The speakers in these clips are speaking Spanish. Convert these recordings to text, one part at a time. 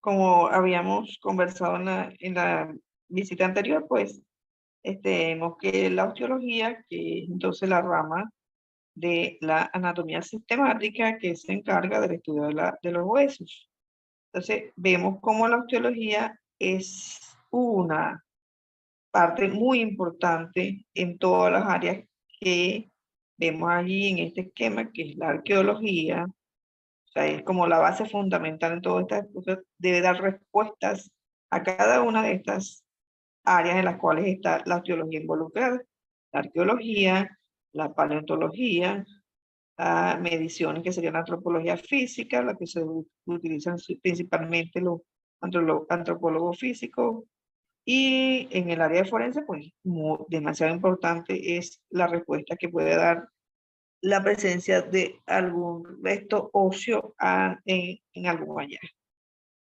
como habíamos conversado en la visita anterior, pues vemos que la osteología, que es entonces la rama de la anatomía sistemática que se encarga del estudio de los huesos. Entonces, vemos cómo la osteología es una parte muy importante en todas las áreas que vemos allí en este esquema, que es la arqueología. O sea, es como la base fundamental en todas estas cosas, debe dar respuestas a cada una de estas áreas en las cuales está la arqueología involucrada. La arqueología, la paleontología, mediciones que serían la antropología física, la que se utilizan principalmente los antropólogos físicos, y en el área de forense, pues demasiado importante es la respuesta que puede dar la presencia de algún resto óseo en algún hallazgo.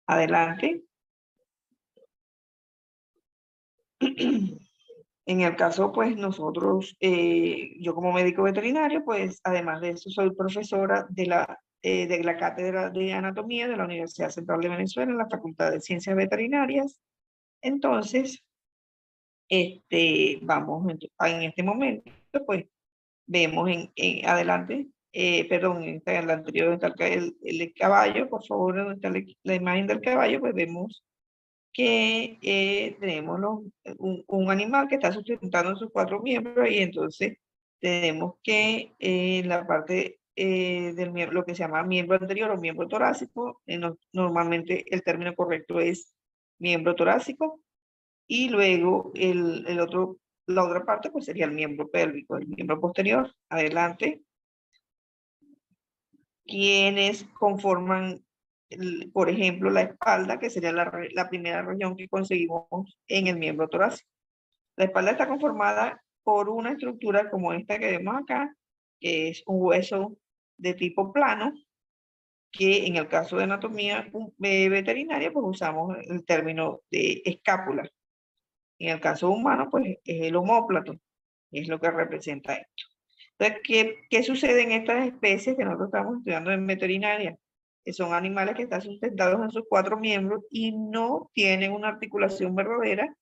Adelante. En el caso, pues nosotros, yo como médico veterinario, pues además de eso soy profesora de la Cátedra de Anatomía de la Universidad Central de Venezuela en la Facultad de Ciencias Veterinarias. Entonces, vamos en este momento, pues vemos adelante, perdón, en el anterior está el caballo, por favor, donde está la imagen del caballo, pues vemos que tenemos un animal que está sustentando sus cuatro miembros, y entonces tenemos que la parte del miembro, lo que se llama miembro anterior o miembro torácico, normalmente el término correcto es miembro torácico, y luego la otra parte pues sería el miembro pélvico, el miembro posterior. Adelante. Quienes conforman, por ejemplo, la espalda, que sería la primera región que conseguimos en el miembro torácico. La espalda está conformada por una estructura como esta que vemos acá, que es un hueso de tipo plano, que en el caso de anatomía veterinaria, pues usamos el término de escápula. En el caso humano, pues es el omóplato, es lo que representa esto. Entonces, ¿qué sucede en estas especies que nosotros estamos estudiando en veterinaria? Que son animales que están sustentados en sus cuatro miembros y no tienen una articulación verdadera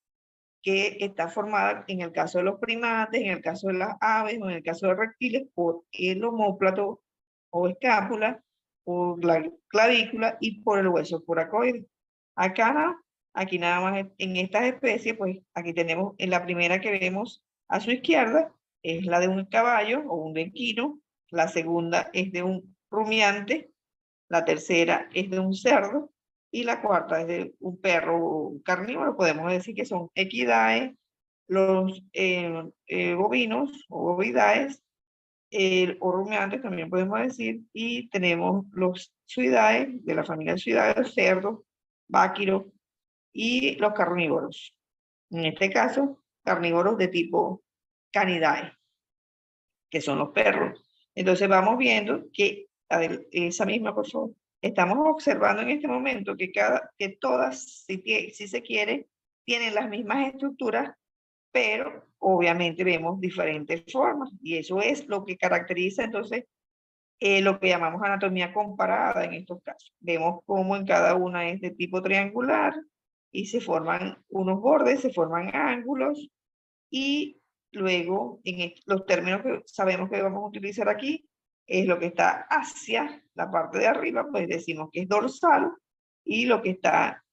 que está formada, en el caso de los primates, en el caso de las aves o en el caso de reptiles, por el omóplato o escápula, por la clavícula y por el hueso coracoide. Acá no, aquí nada más en estas especies, pues aquí tenemos en la primera que vemos a su izquierda, es la de un caballo o un equino, la segunda es de un rumiante, la tercera es de un cerdo, y la cuarta es de un perro carnívoro. Podemos decir que son equidae, los bovinos o bovidaes, o rumiantes también podemos decir, y tenemos los suidae, de la familia suidae, cerdos, váquiros, y los carnívoros. En este caso, carnívoros de tipo canidae, que son los perros. Entonces vamos viendo que, a ver, esa misma, por favor, estamos observando en este momento que todas, si se quiere, tienen las mismas estructuras, pero obviamente vemos diferentes formas, y eso es lo que caracteriza entonces lo que llamamos anatomía comparada en estos casos. Vemos cómo en cada una es de tipo triangular y se forman unos bordes, se forman ángulos, y luego en los términos que sabemos que vamos a utilizar aquí es lo que está hacia la parte de arriba, pues decimos que es dorsal, y lo que está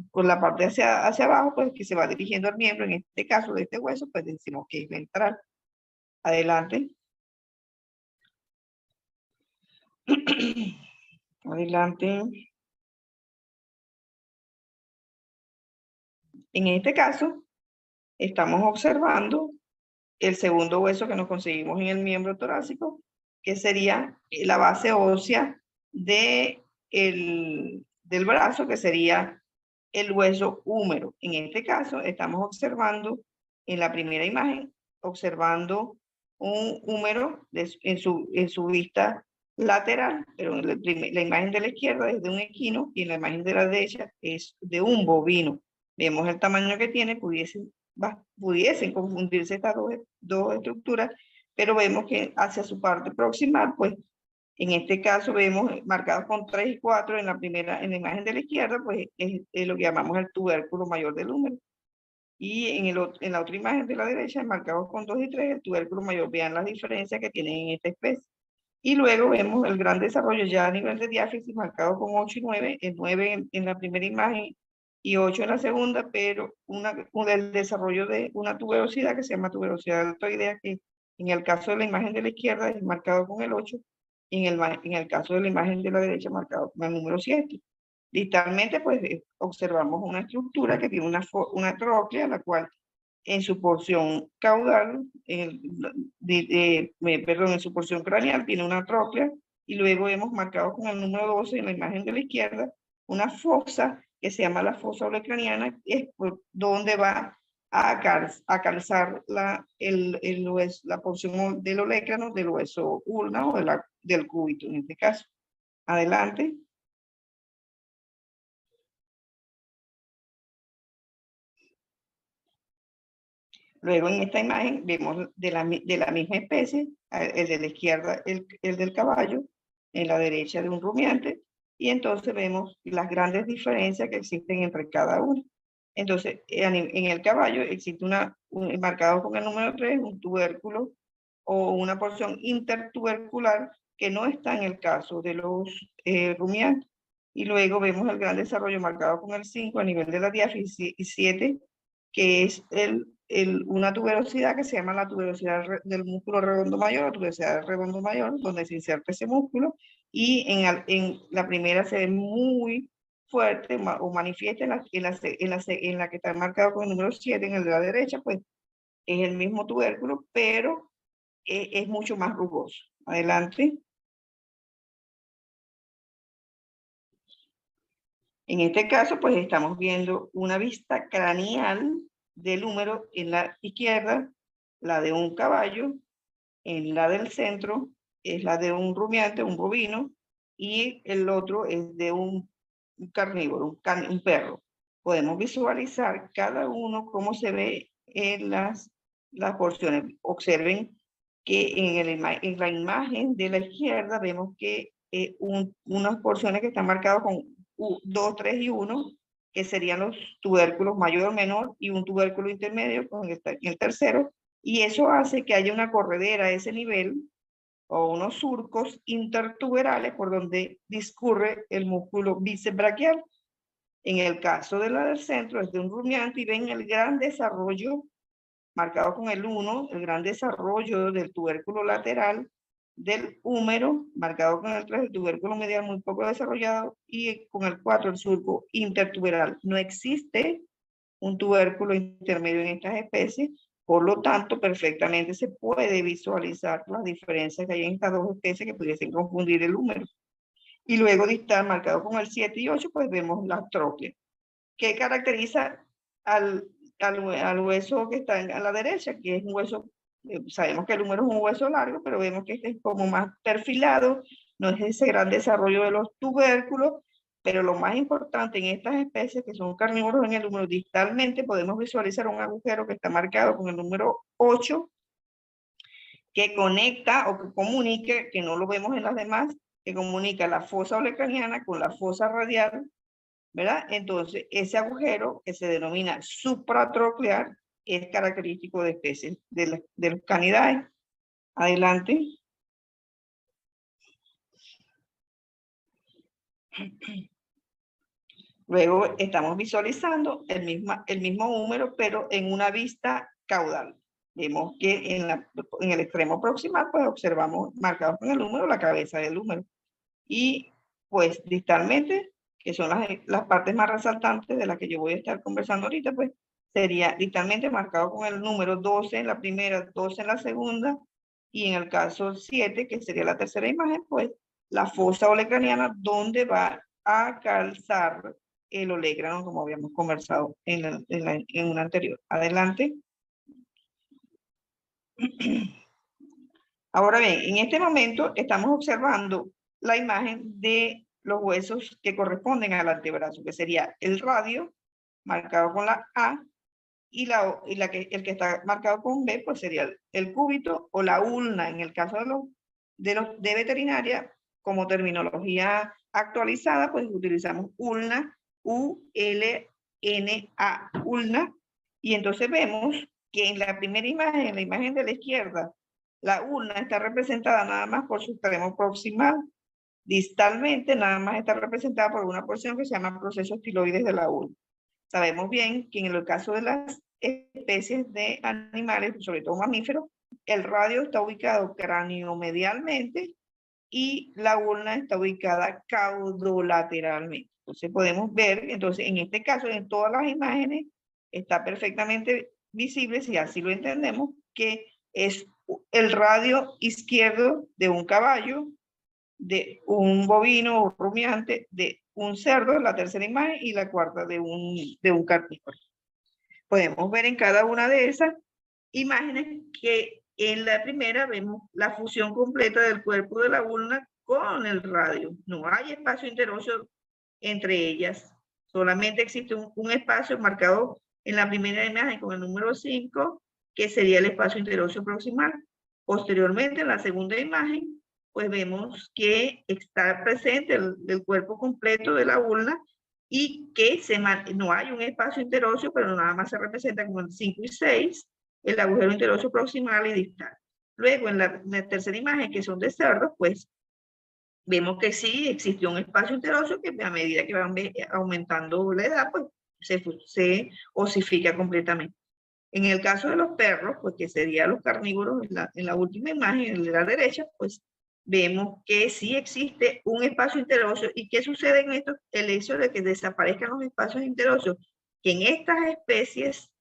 con la parte hacia abajo, pues que se va dirigiendo al miembro, en este caso de este hueso, pues decimos que es ventral. Adelante. Adelante. En este caso, estamos observando el segundo hueso que nos conseguimos en el miembro torácico, que sería la base ósea del brazo, que sería el hueso húmero. En este caso, estamos observando en la primera imagen, observando un húmero en su vista lateral, pero la imagen de la izquierda es de un equino y en la imagen de la derecha es de un bovino. Vemos el tamaño que tiene, pudiesen confundirse estas dos estructuras, pero vemos que hacia su parte proximal, pues En este caso vemos marcados con 3 y 4 en la imagen de la izquierda, pues es lo que llamamos el tubérculo mayor del húmero. Y en la otra imagen de la derecha, marcados con 2 y 3, el tubérculo mayor. Vean las diferencias que tienen en esta especie. Y luego vemos el gran desarrollo ya a nivel de diáfisis, marcado con 8 y 9, el 9 en la primera imagen y 8 en la segunda, pero el desarrollo de una tuberosidad que se llama tuberosidad deltoidea, que en el caso de la imagen de la izquierda es marcado con el 8, y en el caso de la imagen de la derecha marcado con el número 7. Distalmente, pues observamos una estructura que tiene una tróclea, la cual en su porción caudal, en su porción craneal tiene una tróclea, y luego hemos marcado con el número 12 en la imagen de la izquierda una fosa que se llama la fosa olecraniana, es por donde va a calzar la porción del olecrano del hueso ulna o del cúbito en este caso. Adelante. Luego en esta imagen vemos de la misma especie, el de la izquierda, el del caballo, en la derecha de un rumiante, y entonces vemos las grandes diferencias que existen entre cada uno. Entonces, en el caballo existe marcado con el número 3, un tubérculo o una porción intertubercular que no está en el caso de los rumiantes. Y luego vemos el gran desarrollo marcado con el 5 a nivel de la diáfisis y 7, que es una tuberosidad que se llama la tuberosidad del músculo redondo mayor, la tuberosidad del redondo mayor, donde se inserta ese músculo, y en la primera se ve muy fuerte o manifiesta en la que está marcado con el número 7, en el de la derecha, pues es el mismo tubérculo, pero es mucho más rugoso. Adelante. En este caso, pues estamos viendo una vista craneal del húmero en la izquierda, la de un caballo, en la del centro es la de un rumiante, un bovino, y el otro es de un carnívoro, un perro. Podemos visualizar cada uno cómo se ve en las porciones. Observen que en la imagen de la izquierda vemos que unas porciones que están marcadas con 2, 3 y 1, que serían los tubérculos mayor o menor, y un tubérculo intermedio con el tercero, y eso hace que haya una corredera a ese nivel o unos surcos intertuberales por donde discurre el músculo bíceps braquial. En el caso de la del centro es de un rumiante, y ven el gran desarrollo marcado con el 1, el gran desarrollo del tubérculo lateral del húmero, marcado con el 3, el tubérculo medial muy poco desarrollado, y con el 4, el surco intertuberal. No existe un tubérculo intermedio en estas especies, por lo tanto, perfectamente se puede visualizar las diferencias que hay en estas dos especies que pudiesen confundir el húmero. Y luego distal, marcado con el 7 y 8, pues vemos la tróclea, que caracteriza al hueso que está a la derecha, que es un hueso, sabemos que el húmero es un hueso largo, pero vemos que este es como más perfilado, no es ese gran desarrollo de los tubérculos, pero lo más importante en estas especies que son carnívoros en el húmero, distalmente podemos visualizar un agujero que está marcado con el número 8, que conecta o que comunica, que no lo vemos en las demás, que comunica la fosa olecraniana con la fosa radial, ¿verdad? Entonces, ese agujero que se denomina supratroclear es característico de especies de los canidae. Adelante. Luego estamos visualizando el mismo húmero, pero en una vista caudal. Vemos que en el extremo proximal, pues observamos marcados con el húmero la cabeza del húmero. Y pues distalmente, que son las partes más resaltantes de las que yo voy a estar conversando ahorita, pues sería distalmente marcado con el número 12 en la primera, 12 en la segunda, y en el caso 7, que sería la tercera imagen, pues la fosa olecraniana, donde va a calzar el olecrano, como habíamos conversado en una anterior. Adelante. Ahora bien, en este momento estamos observando la imagen de los huesos que corresponden al antebrazo, que sería el radio, marcado con la A, y el que está marcado con B, pues sería el cúbito o la ulna. En el caso de veterinaria, como terminología actualizada, pues utilizamos ulna, U-L-N-A, ulna, y entonces vemos que en la primera imagen, en la imagen de la izquierda, la ulna está representada nada más por su extremo proximal. Distalmente, nada más está representada por una porción que se llama procesos tiloides de la ulna. Sabemos bien que en el caso de las especies de animales, sobre todo mamíferos, el radio está ubicado craniomedialmente y la ulna está ubicada caudolateralmente. Entonces podemos ver, entonces en este caso, en todas las imágenes, está perfectamente visible, si así lo entendemos, que es el radio izquierdo de un caballo, de un bovino o rumiante, de un cerdo, la tercera imagen, y la cuarta de un carnívoro. Podemos ver en cada una de esas imágenes que en la primera vemos la fusión completa del cuerpo de la ulna con el radio. No hay espacio interóseo entre ellas. Solamente existe un espacio marcado en la primera imagen con el número 5, que sería el espacio interóseo proximal. Posteriormente, en la segunda imagen, pues vemos que está presente el cuerpo completo de la ulna y que no hay un espacio interóseo, pero nada más se representa como el 5 y 6, el agujero interóseo proximal y distal. Luego, en la tercera imagen, que son de cerdos, pues vemos que sí existió un espacio interóseo que a medida que van aumentando la edad, pues se osifica completamente. En el caso de los perros, pues que serían los carnívoros, en la última imagen, en la derecha, pues vemos que sí existe un espacio interóseo. ¿Y qué sucede en esto? El hecho de que desaparezcan los espacios interóseos, que en estas especies,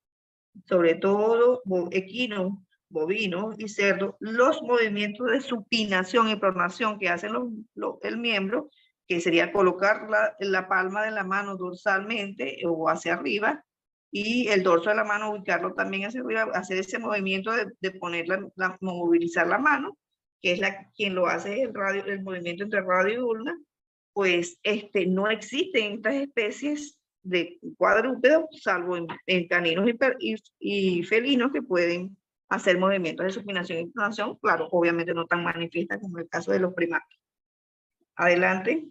sobre todo equinos, bovinos y cerdos, los movimientos de supinación y pronación que hacen el miembro, que sería colocar la palma de la mano dorsalmente o hacia arriba, y el dorso de la mano ubicarlo también hacia arriba, hacer ese movimiento de poner movilizar la mano, que es quien lo hace el movimiento entre radio y ulna, pues no existen estas especies de cuadrúpedos, salvo en caninos y felinos que pueden hacer movimientos de supinación y pronación, claro, obviamente no tan manifiestas como el caso de los primates. Adelante.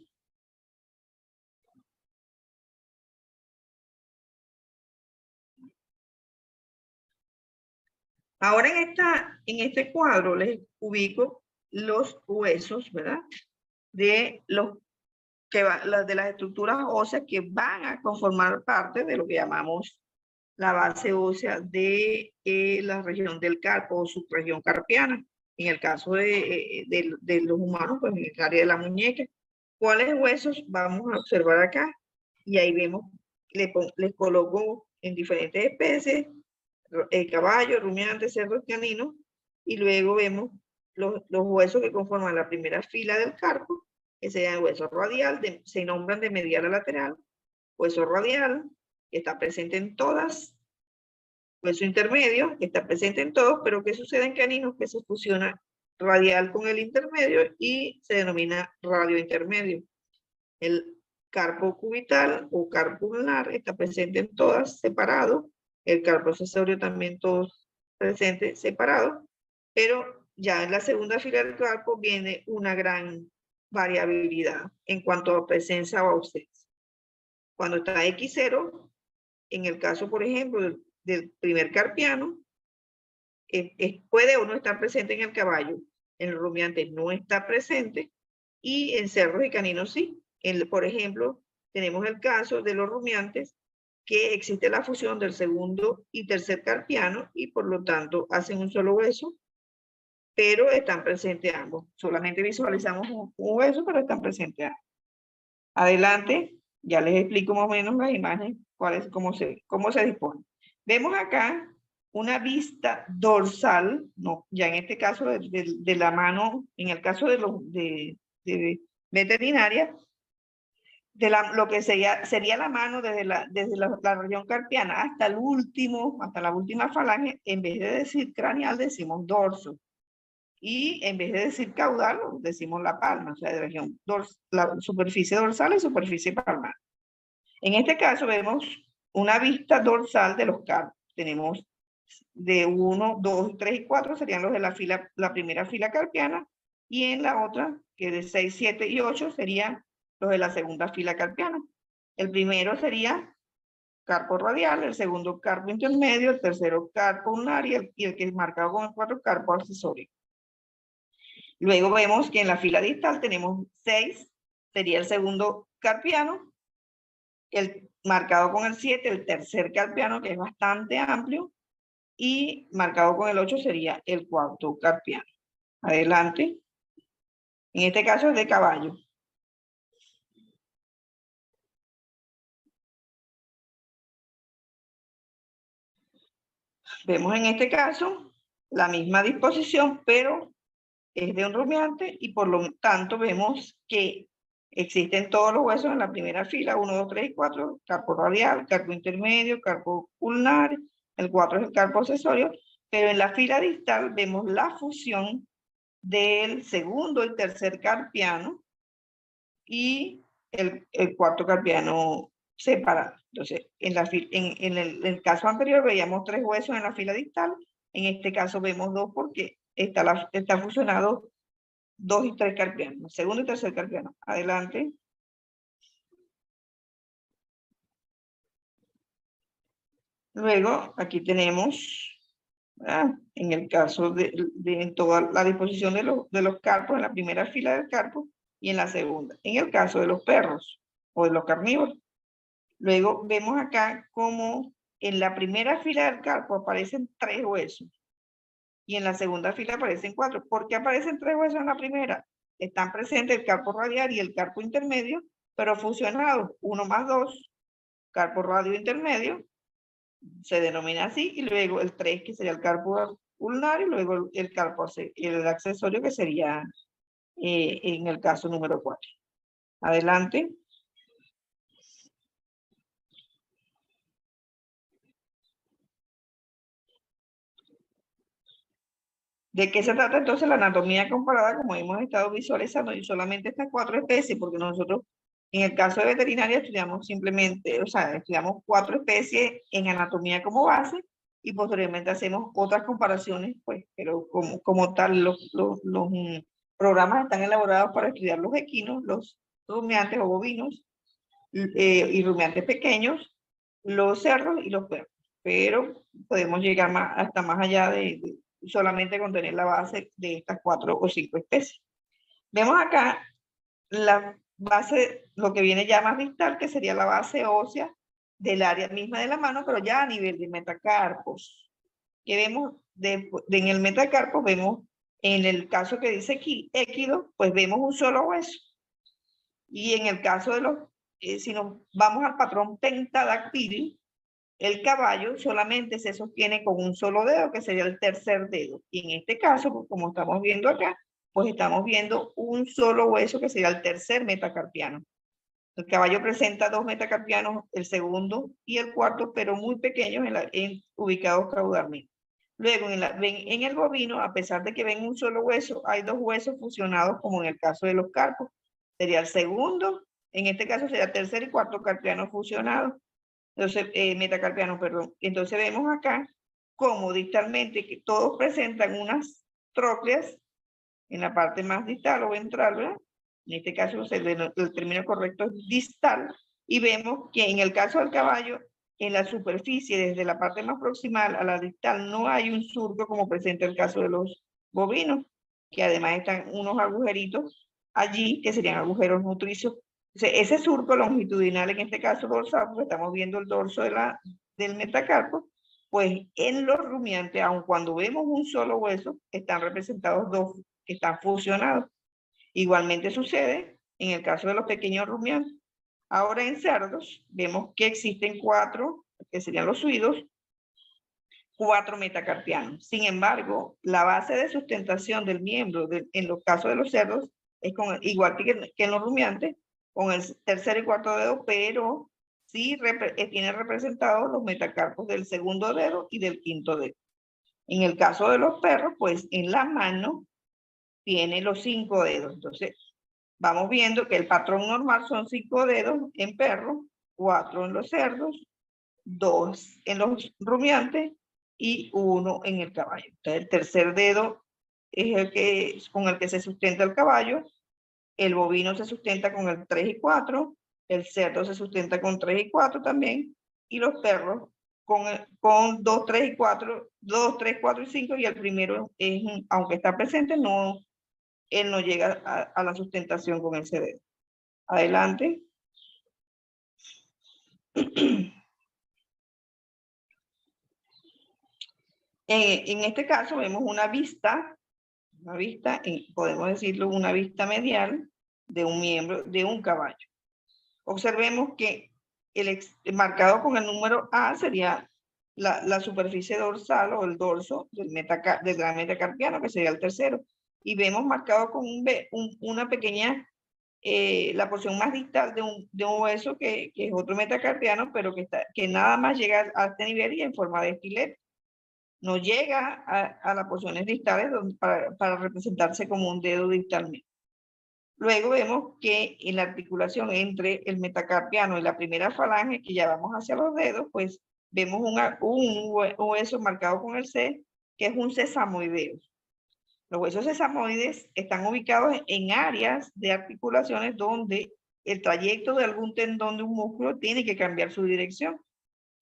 Ahora en este cuadro les ubico los huesos, ¿verdad? De de las estructuras óseas que van a conformar parte de lo que llamamos la base ósea de la región del carpo o subregión carpiana. En el caso de los humanos, pues en el área de la muñeca. ¿Cuáles huesos vamos a observar acá? Y ahí vemos, les coloco en diferentes especies, caballo, rumiante, cerdo, canino, y luego vemos los huesos que conforman la primera fila del carpo, que sería el hueso radial, se nombran de medial a lateral, hueso radial, que está presente en todas, hueso intermedio, que está presente en todos, pero ¿qué sucede en caninos? Que se fusiona radial con el intermedio y se denomina radiointermedio. El carpo cubital o carpo ulnar está presente en todas, separado. El carpo accesorio también todos presentes, separados. Pero ya en la segunda fila del carpo viene una gran variabilidad en cuanto a presencia o ausencia. Cuando está X0, en el caso, por ejemplo, del primer carpiano, puede o no estar presente en el caballo. En el rumiante no está presente y en cerdos y caninos sí. Por ejemplo, tenemos el caso de los rumiantes que existe la fusión del segundo y tercer carpiano y por lo tanto hacen un solo hueso, pero están presentes ambos. Solamente visualizamos un hueso, pero están presentes ambos. Adelante, ya les explico más o menos las imágenes, cómo se dispone. Vemos acá una vista dorsal, no, ya en este caso de la mano, en el caso de veterinaria, lo que sería la mano desde la región carpiana hasta la última falange, en vez de decir craneal, decimos dorso. Y en vez de decir caudal, decimos la palma, o sea, de región la superficie dorsal y superficie palmar. En este caso vemos una vista dorsal de los carpos. Tenemos de 1, 2, 3 y 4 serían los de la primera fila carpiana, y en la otra, que de 6, 7 y 8, serían los de la segunda fila carpiana. El primero sería carpo radial, el segundo carpo intermedio, el tercero carpo ulnar y el que es marcado con el 4, carpo accesorio. Luego vemos que en la fila distal tenemos 6, sería el segundo carpiano, el marcado con el 7, el tercer carpiano, que es bastante amplio, y marcado con el 8 sería el cuarto carpiano. Adelante. En este caso es de caballo. Vemos en este caso la misma disposición, pero es de un rumiante y por lo tanto vemos que existen todos los huesos en la primera fila, 1, 2, 3 y 4, carpo radial, carpo intermedio, carpo ulnar, el 4 es el carpo accesorio, pero en la fila distal vemos la fusión del segundo y tercer carpiano y el cuarto carpiano separado. Entonces, en el caso anterior veíamos 3 huesos en la fila distal, en este caso vemos 2 porque está fusionado 2 y 3 carpianos, segundo y tercer carpiano. Adelante. Luego, aquí tenemos, en el caso de toda la disposición de los carpos, en la primera fila del carpo y en la segunda. En el caso de los perros o de los carnívoros. Luego vemos acá como en la primera fila del carpo aparecen 3 huesos y en la segunda fila aparecen 4. ¿Por qué aparecen 3 huesos en la primera? Están presentes el carpo radial y el carpo intermedio, pero fusionados, 1 más 2, carpo radio intermedio, se denomina así, y luego el 3, que sería el carpo ulnar, y luego el carpo, el accesorio, que sería en el caso número 4. Adelante. ¿De qué se trata entonces la anatomía comparada, como hemos estado visualizando, y solamente estas 4 especies? Porque nosotros, en el caso de veterinaria, estudiamos simplemente, o sea, estudiamos 4 especies en anatomía como base, y posteriormente hacemos otras comparaciones, pues, pero como tal, los programas están elaborados para estudiar los equinos, los rumiantes o bovinos, y rumiantes pequeños, los cerdos y los perros. Pero podemos llegar hasta más allá de solamente con tener la base de estas 4 o 5 especies. Vemos acá la base, lo que viene ya más distal, que sería la base ósea del área misma de la mano, pero ya a nivel de metacarpos. Que vemos en el metacarpo, vemos en el caso que dice aquí, équido, pues vemos un solo hueso. Y en el caso de los, si nos vamos al patrón pentadactil, el caballo solamente se sostiene con un solo dedo, que sería el tercer dedo. Y en este caso, pues, como estamos viendo acá, pues estamos viendo un solo hueso, que sería el tercer metacarpiano. El caballo presenta 2 metacarpianos, el segundo y el cuarto, pero muy pequeños, ubicados caudalmente. Luego, en el bovino, a pesar de que ven un solo hueso, hay 2 huesos fusionados, como en el caso de los carpos. Sería el segundo, en este caso sería el tercer y cuarto carpiano fusionados. Entonces, metacarpiano, perdón. Entonces vemos acá como distalmente que todos presentan unas trócleas en la parte más distal o ventral, ¿verdad? En este caso el término correcto es distal, y vemos que en el caso del caballo, en la superficie, desde la parte más proximal a la distal, no hay un surco como presenta el caso de los bovinos, que además están unos agujeritos allí, que serían agujeros nutricios. Ese surco longitudinal, en este caso dorsal, porque estamos viendo el dorso del metacarpo, pues en los rumiantes, aun cuando vemos un solo hueso, están representados 2 que están fusionados. Igualmente sucede en el caso de los pequeños rumiantes. Ahora en cerdos vemos que existen 4, que serían los suidos, 4 metacarpianos. Sin embargo, la base de sustentación del miembro en los casos de los cerdos es igual que en los rumiantes, con el tercer y cuarto dedo, pero sí tiene representados los metacarpos del segundo dedo y del quinto dedo. En el caso de los perros, pues en la mano tiene los 5 dedos. Entonces, vamos viendo que el patrón normal son 5 dedos en perros, 4 en los cerdos, 2 en los rumiantes y 1 en el caballo. Entonces, el tercer dedo es con el que se sustenta el caballo, el bovino se sustenta con el 3 y 4, el cerdo se sustenta con 3 y 4 también, y los perros con 2, 3 y 4, 2, 3, 4 y 5, y el primero, aunque está presente, él no llega a la sustentación con ese dedo. Adelante. En este caso vemos una vista, podemos decirlo, una vista medial de un miembro de un caballo. Observemos que el marcado con el número A sería la superficie dorsal o el dorso del gran metacarpiano, que sería el tercero. Y vemos marcado con un B, una pequeña, la porción más distal de un hueso que es otro metacarpiano, pero que nada más llega a este nivel y en forma de estilete. No llega a las porciones distales para representarse como un dedo distalmente. Luego vemos que en la articulación entre el metacarpiano y la primera falange, que ya vamos hacia los dedos, pues vemos un hueso marcado con el C, que es un sesamoideo. Los huesos sesamoides están ubicados en áreas de articulaciones donde el trayecto de algún tendón de un músculo tiene que cambiar su dirección.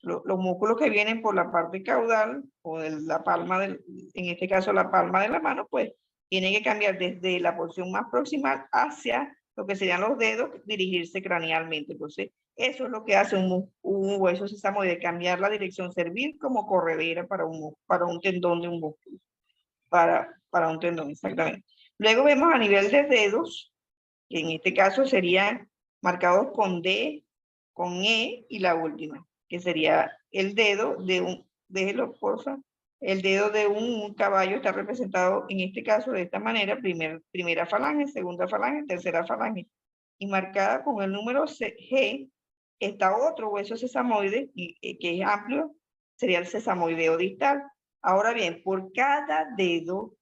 Los músculos que vienen por la parte caudal o de la palma, en este caso la palma de la mano, pues tienen que cambiar desde la porción más proximal hacia lo que serían los dedos, dirigirse cranealmente. Entonces, eso es lo que hace un hueso sesamoide, cambiar la dirección, servir como corredera para un tendón de un músculo. Para un tendón, exactamente. Luego vemos a nivel de dedos, que en este caso serían marcados con D, con E y la última, que sería el dedo de déjelo porfa, el dedo de un caballo está representado en este caso de esta manera, primera falange, segunda falange, tercera falange, y marcada con el número G, está otro hueso sesamoide, que es amplio, sería el sesamoideo distal. Ahora bien, por cada dedo,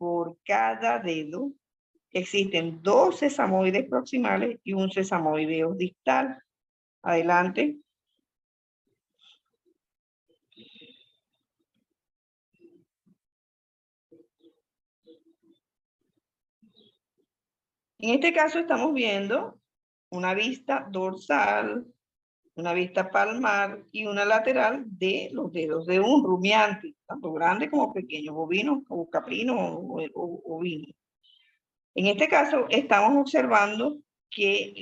existen 2 sesamoides proximales y un sesamoideo distal. Adelante. En este caso estamos viendo una vista dorsal, una vista palmar y una lateral de los dedos de un rumiante, tanto grande como pequeño, bovino o caprino o ovino. En este caso estamos observando que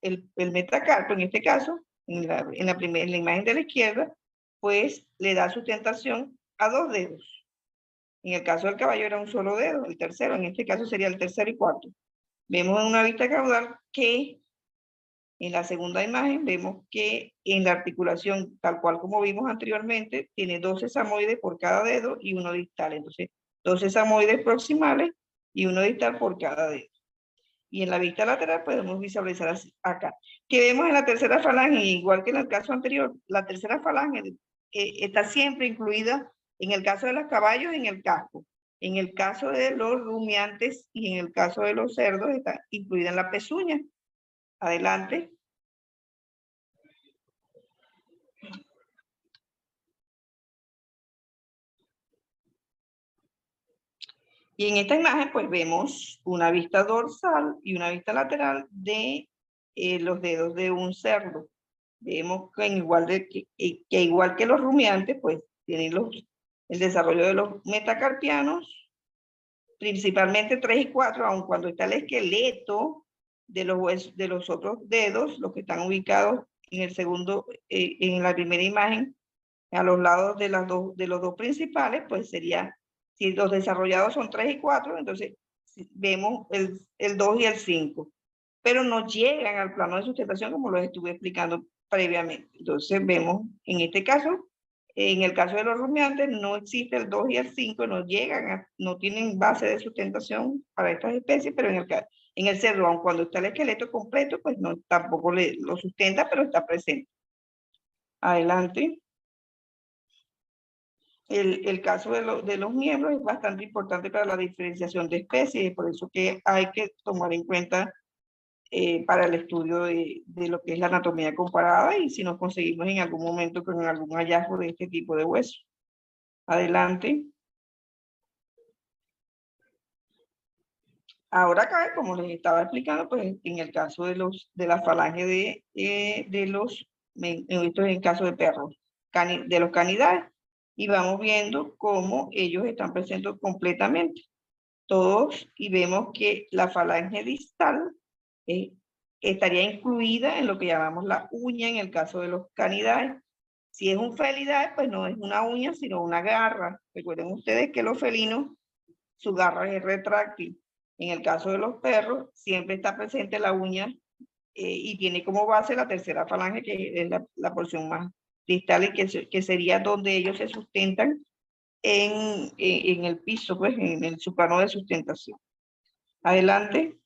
el metacarpo, en este caso, en la imagen de la izquierda, pues le da sustentación a 2 dedos. En el caso del caballo era un solo dedo, el tercero, en este caso sería el tercero y cuarto. Vemos en una vista caudal que en la segunda imagen vemos que en la articulación, tal cual como vimos anteriormente, tiene 2 sesamoides por cada dedo y uno distal. Entonces, 2 sesamoides proximales y uno distal por cada dedo. Y en la vista lateral podemos visualizar acá. Que vemos en la tercera falange, igual que en el caso anterior, la tercera falange está siempre incluida en el caso de los caballos en el casco. En el caso de los rumiantes y en el caso de los cerdos está incluida en la pezuña. Adelante. Y en esta imagen pues vemos una vista dorsal y una vista lateral de los dedos de un cerdo. Vemos que igual que los rumiantes pues tienen el desarrollo de los metacarpianos, principalmente 3 y 4, aun cuando está el esqueleto de los otros dedos, los que están ubicados en el segundo, en la primera imagen, a los lados de los dos principales, pues sería, si los desarrollados son 3 y 4, entonces vemos el 2 y el 5, pero no llegan al plano de sustentación como los estuve explicando previamente. Entonces vemos, en este caso, en el caso de los rumiantes, no existe el 2 y el 5, no tienen base de sustentación para estas especies, pero en el cerdo, aun cuando está el esqueleto completo, pues no, tampoco lo sustenta, pero está presente. Adelante. El caso de los miembros es bastante importante para la diferenciación de especies, por eso que hay que tomar en cuenta para el estudio de lo que es la anatomía comparada y si nos conseguimos en algún momento con algún hallazgo de este tipo de hueso. Adelante. Ahora acá, como les estaba explicando, pues en el caso de la falange esto es en caso de perros, de los canidae, y vamos viendo cómo ellos están presentes completamente. Todos, y vemos que la falange distal estaría incluida en lo que llamamos la uña en el caso de los canidae. Si es un felidae, pues no es una uña, sino una garra. Recuerden ustedes que los felinos, su garra es retráctil. En el caso de los perros, siempre está presente la uña y tiene como base la tercera falange, que es la porción más distal y que sería donde ellos se sustentan en el piso, pues en su plano de sustentación. Adelante.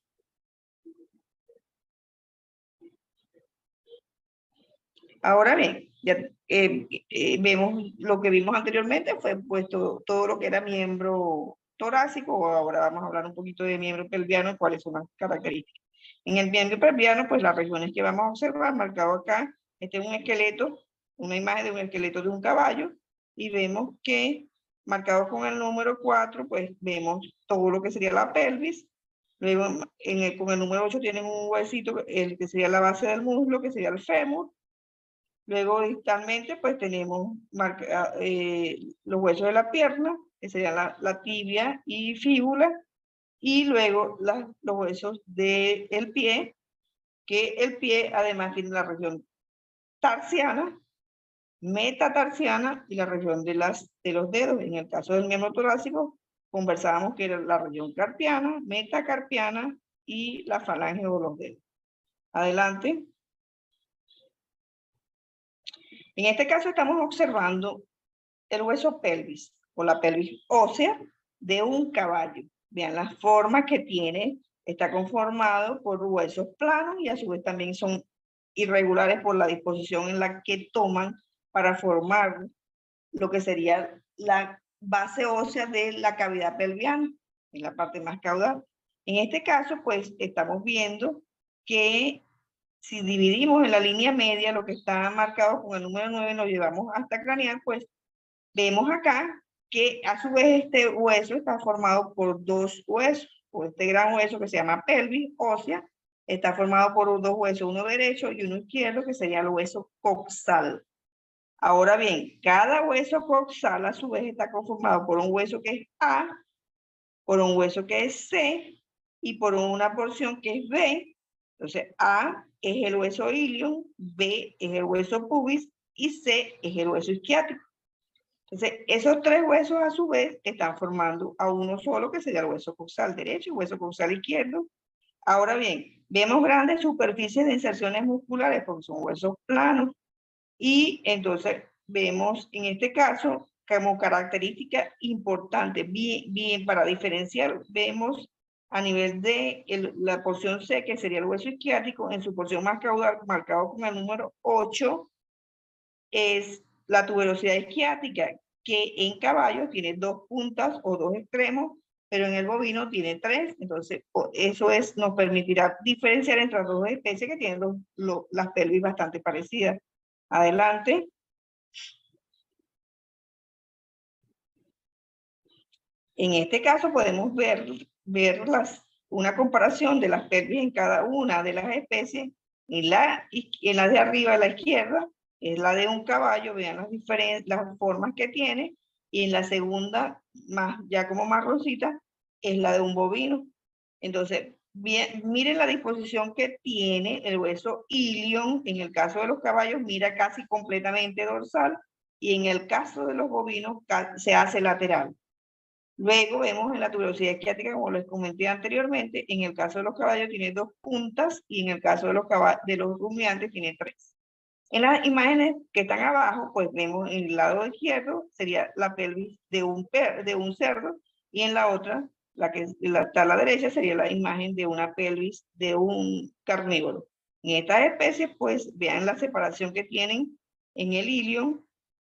Ahora bien, ya vemos lo que vimos anteriormente, fue puesto todo lo que era miembro torácico. Ahora vamos a hablar un poquito de miembro pelviano, cuáles son las características. En el miembro pelviano, pues las regiones que vamos a observar, marcado acá, este es un esqueleto, una imagen de un esqueleto de un caballo, y vemos que marcado con el número 4, pues vemos todo lo que sería la pelvis. Luego, con el número 8 tienen un huesito, el que sería la base del muslo, que sería el fémur. Luego, distalmente, pues tenemos los huesos de la pierna, que serían la tibia y fíbula, y luego los huesos del pie, que el pie además tiene la región tarsiana, metatarsiana y la región de los dedos. En el caso del miembro torácico, conversábamos que era la región carpiana, metacarpiana y la falange o los dedos. Adelante. En este caso estamos observando el hueso pelvis o la pelvis ósea de un caballo. Vean la forma que tiene, está conformado por huesos planos y a su vez también son irregulares por la disposición en la que toman para formar lo que sería la base ósea de la cavidad pelviana, en la parte más caudal. En este caso, pues estamos viendo que si dividimos en la línea media lo que está marcado con el número 9, lo llevamos hasta craneal, pues vemos acá que a su vez este hueso está formado por dos huesos, o este gran hueso que se llama pelvis ósea, está formado por dos huesos, uno derecho y uno izquierdo, que sería el hueso coxal. Ahora bien, cada hueso coxal a su vez está conformado por un hueso que es A, por un hueso que es C y por una porción que es B. Entonces, A es el hueso ilium, B es el hueso pubis y C es el hueso isquiático. Entonces, esos tres huesos a su vez están formando a uno solo, que sería el hueso coxal derecho y el hueso coxal izquierdo. Ahora bien, vemos grandes superficies de inserciones musculares porque son huesos planos. Y entonces vemos en este caso como característica importante, bien para diferenciar, vemos a nivel de la porción C, que sería el hueso isquiático, en su porción más caudal, marcado con el número 8, es la tuberosidad isquiática, que en caballo tiene dos puntas o dos extremos, pero en el bovino tiene tres. Entonces, eso nos permitirá diferenciar entre las dos especies que tienen las pelvis bastante parecidas. Adelante. En este caso podemos ver una comparación de las pelvis en cada una de las especies. En la de arriba, a la izquierda, es la de un caballo, vean las formas que tiene, y en la segunda, ya como marroncita, es la de un bovino. Entonces, miren la disposición que tiene el hueso ilion. En el caso de los caballos, mira casi completamente dorsal, y en el caso de los bovinos se hace lateral. Luego vemos en la tuberosidad isquiática, como les comenté anteriormente, en el caso de los caballos tiene dos puntas y en el caso de los rumiantes tiene tres. En las imágenes que están abajo, pues vemos en el lado izquierdo sería la pelvis de un cerdo, y en la otra, que está a la derecha, sería la imagen de una pelvis de un carnívoro. En estas especies, pues vean la separación que tienen en el ilion,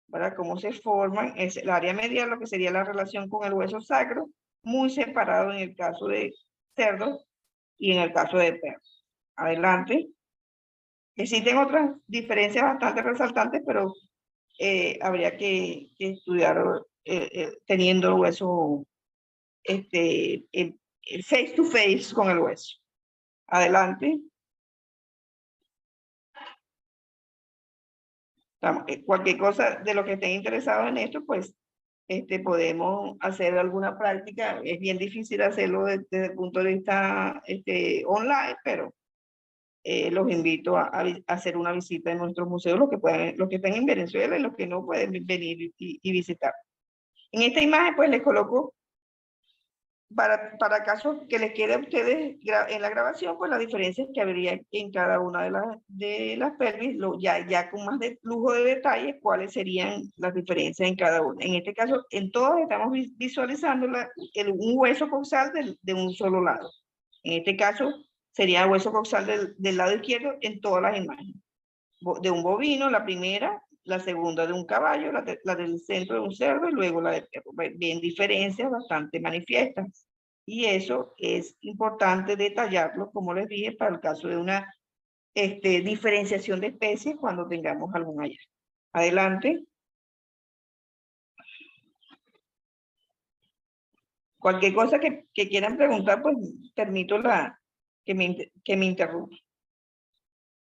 ¿verdad? Cómo se forman, es el área medial, lo que sería la relación con el hueso sacro, muy separado en el caso de cerdos y en el caso de perros. Adelante. Existen otras diferencias bastante resaltantes, pero habría que estudiar teniendo el hueso face to face con el hueso. Adelante. Cualquier cosa de lo que estén interesados en esto, pues podemos hacer alguna práctica. Es bien difícil hacerlo desde el punto de vista online, pero los invito a hacer una visita en nuestros museos, los que estén en Venezuela y los que no pueden venir y visitar. En esta imagen, pues les coloco, para casos que les quede a ustedes en la grabación, pues las diferencias que habría en cada una de las pelvis, ya con más de lujo de detalles, cuáles serían las diferencias en cada una. En este caso, en todas estamos visualizando un hueso coxal de un solo lado. En este caso, sería el hueso coxal del lado izquierdo en todas las imágenes. De un bovino, la primera, la segunda de un caballo, la del centro de un cerdo y luego la de perro. Bien, diferencias bastante manifiestas. Y eso es importante detallarlo, como les dije, para el caso de una diferenciación de especies cuando tengamos algún hallazgo. Adelante. Cualquier cosa que quieran preguntar, pues permito que me interrumpa.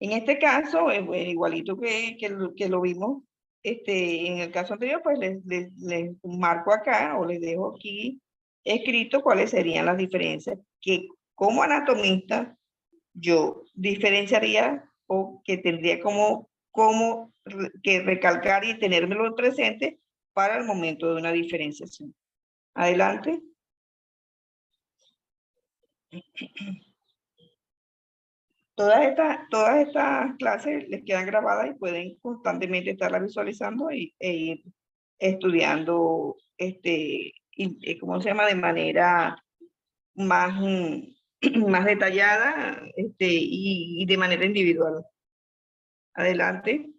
En este caso, igualito que lo vimos en el caso anterior, pues les marco acá o les dejo aquí escrito cuáles serían las diferencias que como anatomista yo diferenciaría o que tendría como que recalcar y tenérmelo presente para el momento de una diferenciación. Adelante. Todas estas clases les quedan grabadas y pueden constantemente estarlas visualizando e ir estudiando, ¿cómo se llama? De manera más, más detallada y de manera individual. Adelante.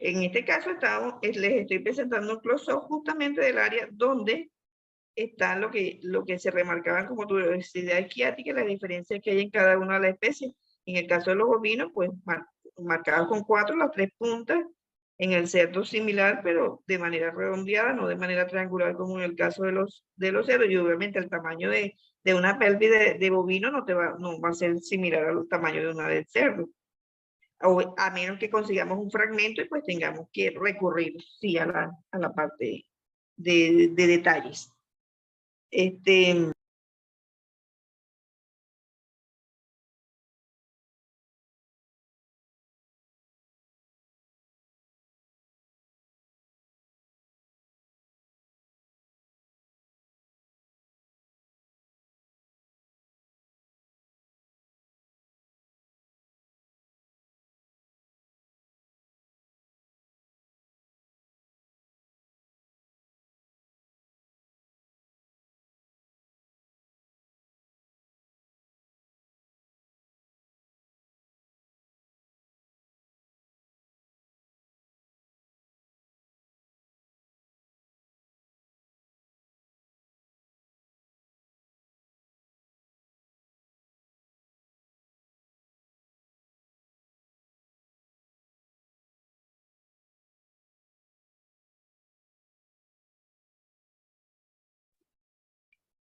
En este caso les estoy presentando un close-up justamente del área donde está lo que se remarcaban como tuberosidad esquiática y la diferencia que hay en cada una de las especies. En el caso de los bovinos, pues marcados con 4 las 3 puntas, en el cerdo similar, pero de manera redondeada, no de manera triangular como en el caso de los cerdos. Y obviamente el tamaño de una pelvis de bovino no va a ser similar al tamaño de una del cerdo. O a menos que consigamos un fragmento y pues tengamos que recurrir, sí, a la parte de detalles.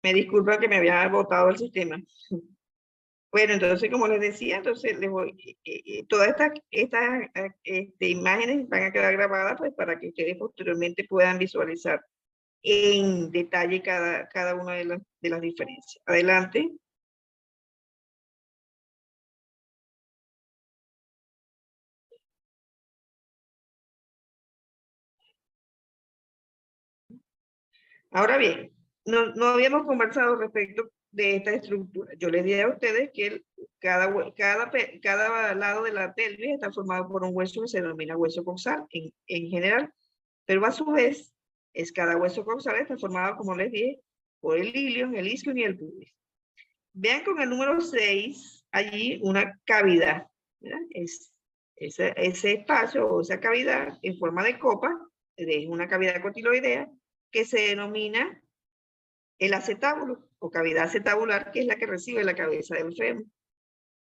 Me disculpa que me había botado el sistema. Bueno, entonces, como les decía, entonces todas estas imágenes van a quedar grabadas pues, para que ustedes posteriormente puedan visualizar en detalle cada una de las diferencias. Adelante. Ahora bien, no habíamos conversado respecto de esta estructura. Yo les dije a ustedes que cada lado de la pelvis está formado por un hueso que se denomina hueso coxal en general, pero a su vez, cada hueso coxal está formado, como les dije, por el ilion, el isquion y el pubis. Vean con el número 6, allí una cavidad, ¿verdad? Ese espacio o esa cavidad en forma de copa, es una cavidad cotiloidea, que se denomina el acetábulo o cavidad acetabular, que es la que recibe la cabeza del fémur.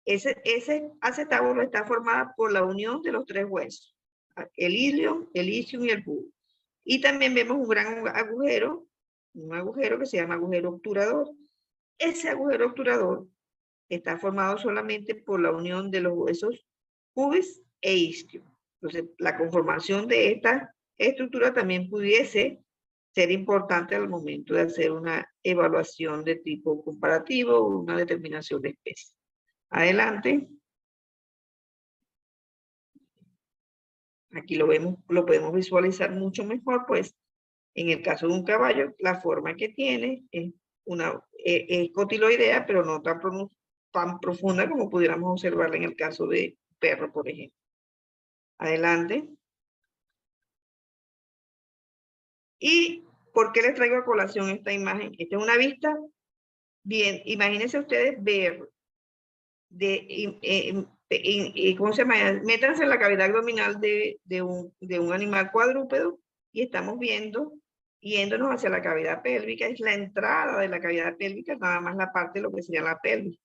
ese acetábulo está formado por la unión de los tres huesos, el ilion, el isquion y el pubis. Y también vemos un gran agujero, que se llama agujero obturador. Ese agujero obturador está formado solamente por la unión de los huesos pubis e isquio. Entonces, la conformación de esta estructura también pudiese ser importante al momento de hacer una evaluación de tipo comparativo o una determinación de especie. Adelante. Aquí lo vemos, lo podemos visualizar mucho mejor, pues en el caso de un caballo, la forma que tiene es cotiloidea, pero no tan profunda como pudiéramos observarla en el caso de perro, por ejemplo. Adelante. ¿Y por qué les traigo a colación esta imagen? Esta es una vista. Bien, imagínense ustedes ver ¿cómo se llama? Métanse en la cavidad abdominal de un animal cuadrúpedo y estamos yéndonos hacia la cavidad pélvica, es la entrada de la cavidad pélvica, nada más la parte de lo que sería la pelvis.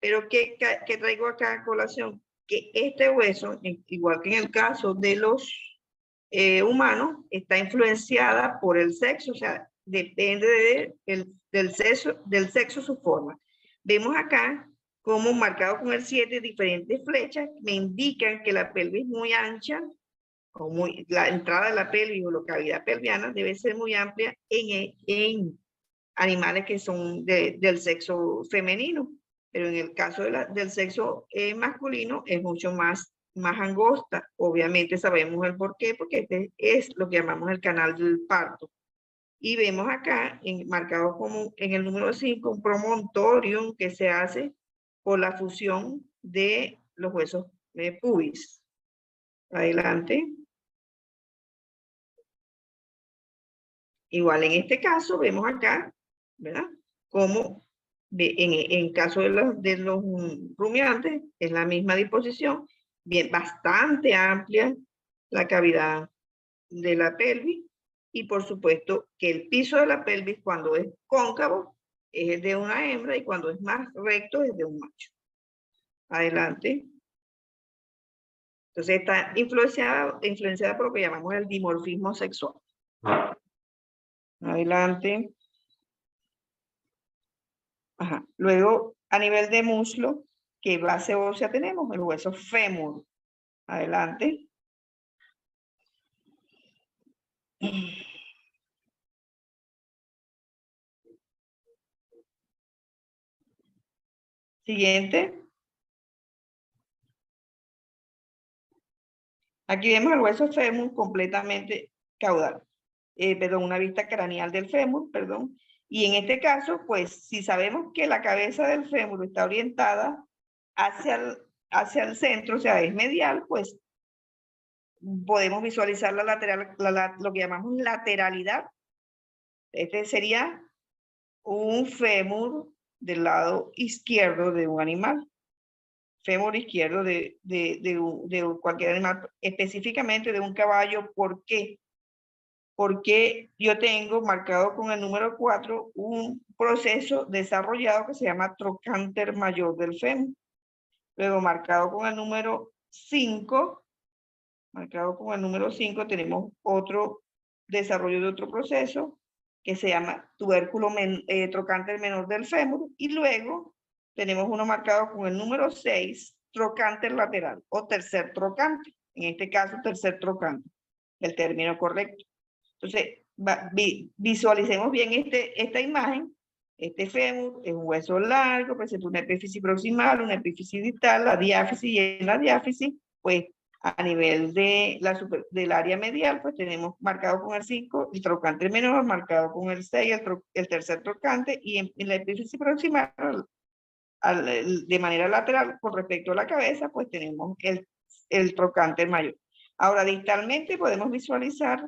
Pero ¿qué traigo acá a colación? Que este hueso, igual que en el caso de los humanos, está influenciada por el sexo, o sea, depende del sexo su forma. Vemos acá como marcado con el 7 diferentes flechas me indican que la pelvis muy ancha, o la entrada de la pelvis o la cavidad pelviana debe ser muy amplia en animales que son del sexo femenino, pero en el caso del sexo masculino es mucho más angosta. Obviamente sabemos el por qué, porque este es lo que llamamos el canal del parto. Y vemos acá, marcado como en el número 5, un promontorio que se hace por la fusión de los huesos pubis. Adelante. Igual en este caso, vemos acá, ¿verdad? Como en caso de los rumiantes, es la misma disposición, bien, bastante amplia la cavidad de la pelvis, y por supuesto que el piso de la pelvis cuando es cóncavo es el de una hembra y cuando es más recto es de un macho. Adelante. Entonces está influenciada por lo que llamamos el dimorfismo sexual. Adelante. Ajá. Luego, a nivel de muslo, ¿qué base ósea tenemos? El hueso fémur. Adelante. Siguiente. Aquí vemos el hueso fémur completamente caudal. Perdón, una vista craneal del fémur, perdón. Y en este caso, pues, si sabemos que la cabeza del fémur está orientada hacia el centro, o sea, es medial, pues podemos visualizar la lateral, lo que llamamos lateralidad. Este sería un fémur del lado izquierdo de un animal. Fémur izquierdo de cualquier animal, específicamente de un caballo. ¿Por qué? Porque yo tengo marcado con el número 4 un proceso desarrollado que se llama trocánter mayor del fémur. Luego marcado con el número 5, tenemos otro desarrollo de otro proceso que se llama trocánter menor del fémur, y luego tenemos uno marcado con el número 6, trocánter lateral o tercer trocánter, en este caso tercer trocánter, el término correcto. Entonces, visualicemos bien esta imagen. Este fémur es un hueso largo, presenta una epífisis proximal, una epífisis distal, la diáfisis, y en la diáfisis, pues a nivel del área medial, pues tenemos marcado con el 5 el trocante menor, marcado con el 6 el tercer trocante, y en la epífisis proximal, de manera lateral con respecto a la cabeza, pues tenemos el trocante mayor. Ahora, distalmente podemos visualizar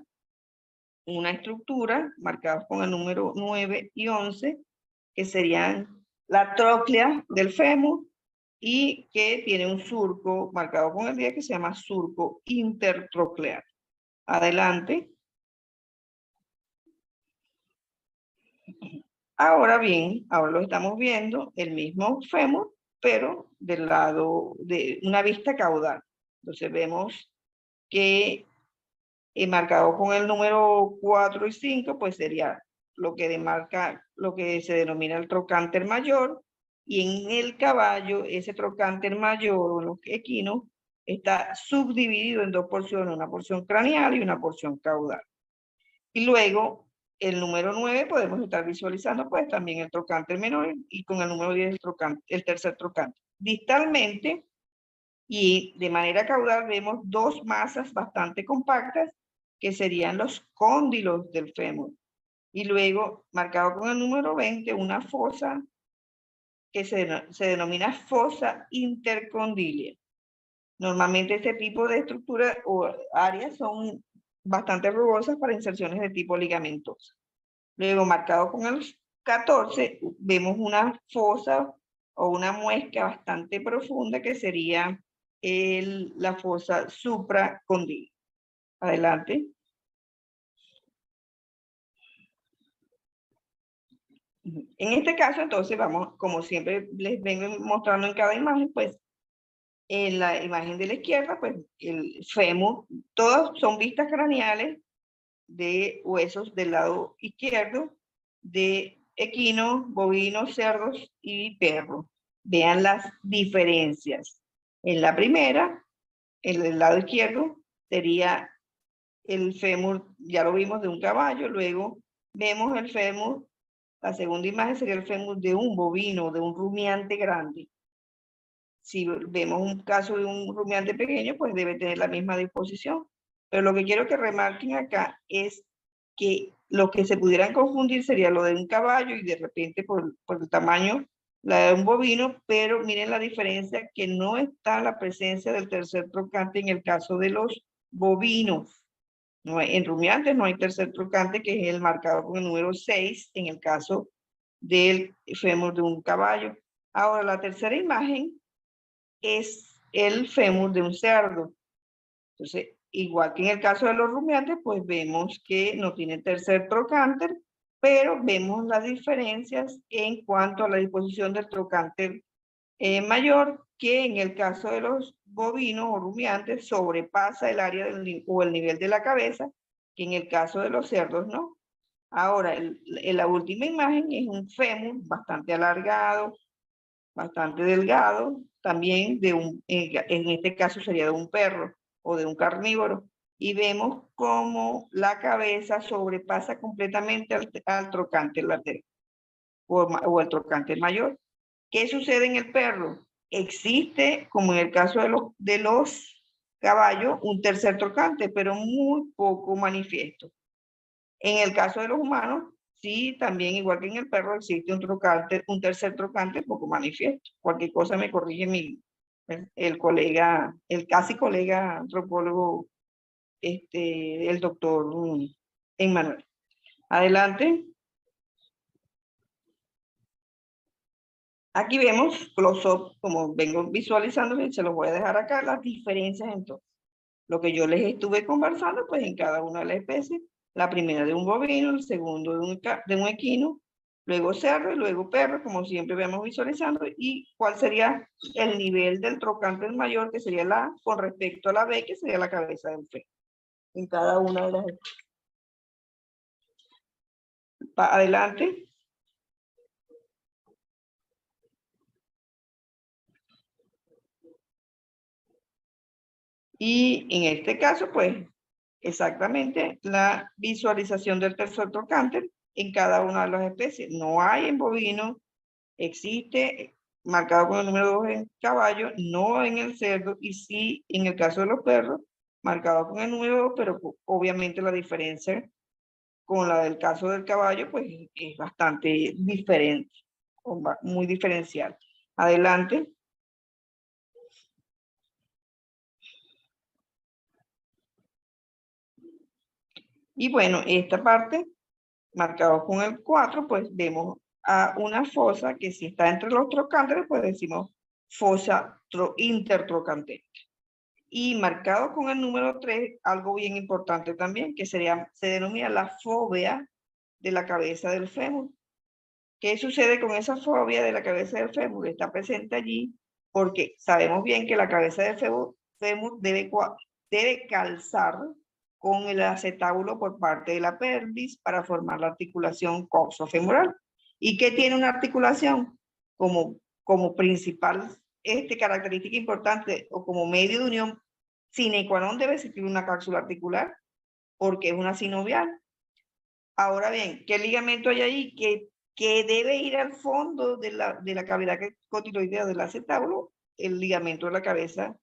una estructura marcados con el número 9 y 11, que serían la tróclea del fémur, y que tiene un surco marcado con el 10 que se llama surco intertroclear. Adelante. Ahora bien, ahora lo estamos viendo, el mismo fémur, pero del lado de una vista caudal. Entonces vemos que marcado con el número 4 y 5, pues sería lo que demarca, lo que se denomina el trocánter mayor, y en el caballo, ese trocánter mayor o en los equinos, está subdividido en dos porciones, una porción craneal y una porción caudal. Y luego, el número 9 podemos estar visualizando pues también el trocánter menor, y con el número 10 el tercer trocánter. Distalmente y de manera caudal vemos dos masas bastante compactas que serían los cóndilos del fémur. Y luego, marcado con el número 20, una fosa que se denomina fosa intercondilia. Normalmente este tipo de estructura o áreas son bastante rugosas para inserciones de tipo ligamentosa. Luego, marcado con el 14, vemos una fosa o una muesca bastante profunda que sería la fosa supracondilia. Adelante. En este caso, entonces, vamos, como siempre les vengo mostrando en cada imagen, pues, en la imagen de la izquierda, pues, el fémur, todas son vistas craneales de huesos del lado izquierdo, de equinos, bovinos, cerdos y perros. Vean las diferencias. En la primera, en el lado izquierdo, sería el fémur, ya lo vimos, de un caballo. Luego vemos el fémur, la segunda imagen sería el fémur de un bovino, de un rumiante grande. Si vemos un caso de un rumiante pequeño, pues debe tener la misma disposición. Pero lo que quiero que remarquen acá es que lo que se pudieran confundir sería lo de un caballo y de repente por el tamaño la de un bovino, pero miren la diferencia que no está la presencia del tercer trocante en el caso de los bovinos. No hay, en rumiantes no hay tercer trocante, que es el marcado con el número 6 en el caso del fémur de un caballo. Ahora, la tercera imagen es el fémur de un cerdo. Entonces, igual que en el caso de los rumiantes, pues vemos que no tiene tercer trocánter, pero vemos las diferencias en cuanto a la disposición del trocánter mayor, que en el caso de los bovinos o rumiantes sobrepasa el área o el nivel de la cabeza, que en el caso de los cerdos no. Ahora, la última imagen es un fémur bastante alargado, bastante delgado, también en este caso sería de un perro o de un carnívoro, y vemos cómo la cabeza sobrepasa completamente al trocánter lateral o el trocánter mayor. ¿Qué sucede en el perro? Existe, como en el caso de los caballos, un tercer trocante, pero muy poco manifiesto. En el caso de los humanos, sí, también igual que en el perro, existe un tercer trocante poco manifiesto. Cualquier cosa me corrige el colega, el casi colega antropólogo, el doctor Emmanuel. Adelante. Aquí vemos close-up, como vengo visualizando, se los voy a dejar acá, las diferencias entonces. Lo que yo les estuve conversando, pues en cada una de las especies, la primera de un bovino, el segundo de un equino, luego cerdo y luego perro, como siempre vemos visualizando, y cuál sería el nivel del trocánter mayor, que sería la A, con respecto a la B, que sería la cabeza del fe, en cada una de las especies. Adelante. Y en este caso, pues, exactamente la visualización del tercer trocánter en cada una de las especies. No hay en bovino, existe marcado con el número 2 en caballo, no en el cerdo, y sí en el caso de los perros, marcado con el número 2, pero obviamente la diferencia con la del caso del caballo, pues es bastante diferente, muy diferencial. Adelante. Y bueno, esta parte, marcado con el 4, pues vemos a una fosa que si está entre los trocánteres, pues decimos fosa intertrocantera. Y marcado con el número 3, algo bien importante también, que se denomina la fóvea de la cabeza del fémur. ¿Qué sucede con esa fobia de la cabeza del fémur? Está presente allí porque sabemos bien que la cabeza del fémur debe calzar con el acetábulo por parte de la pelvis para formar la articulación coxofemoral. ¿Y qué tiene una articulación? Como principal característica importante o como medio de unión sine qua non debe existir una cápsula articular porque es una sinovial. Ahora bien, ¿qué ligamento hay ahí que debe ir al fondo de la cavidad cotiloidea del acetábulo? El ligamento de la cabeza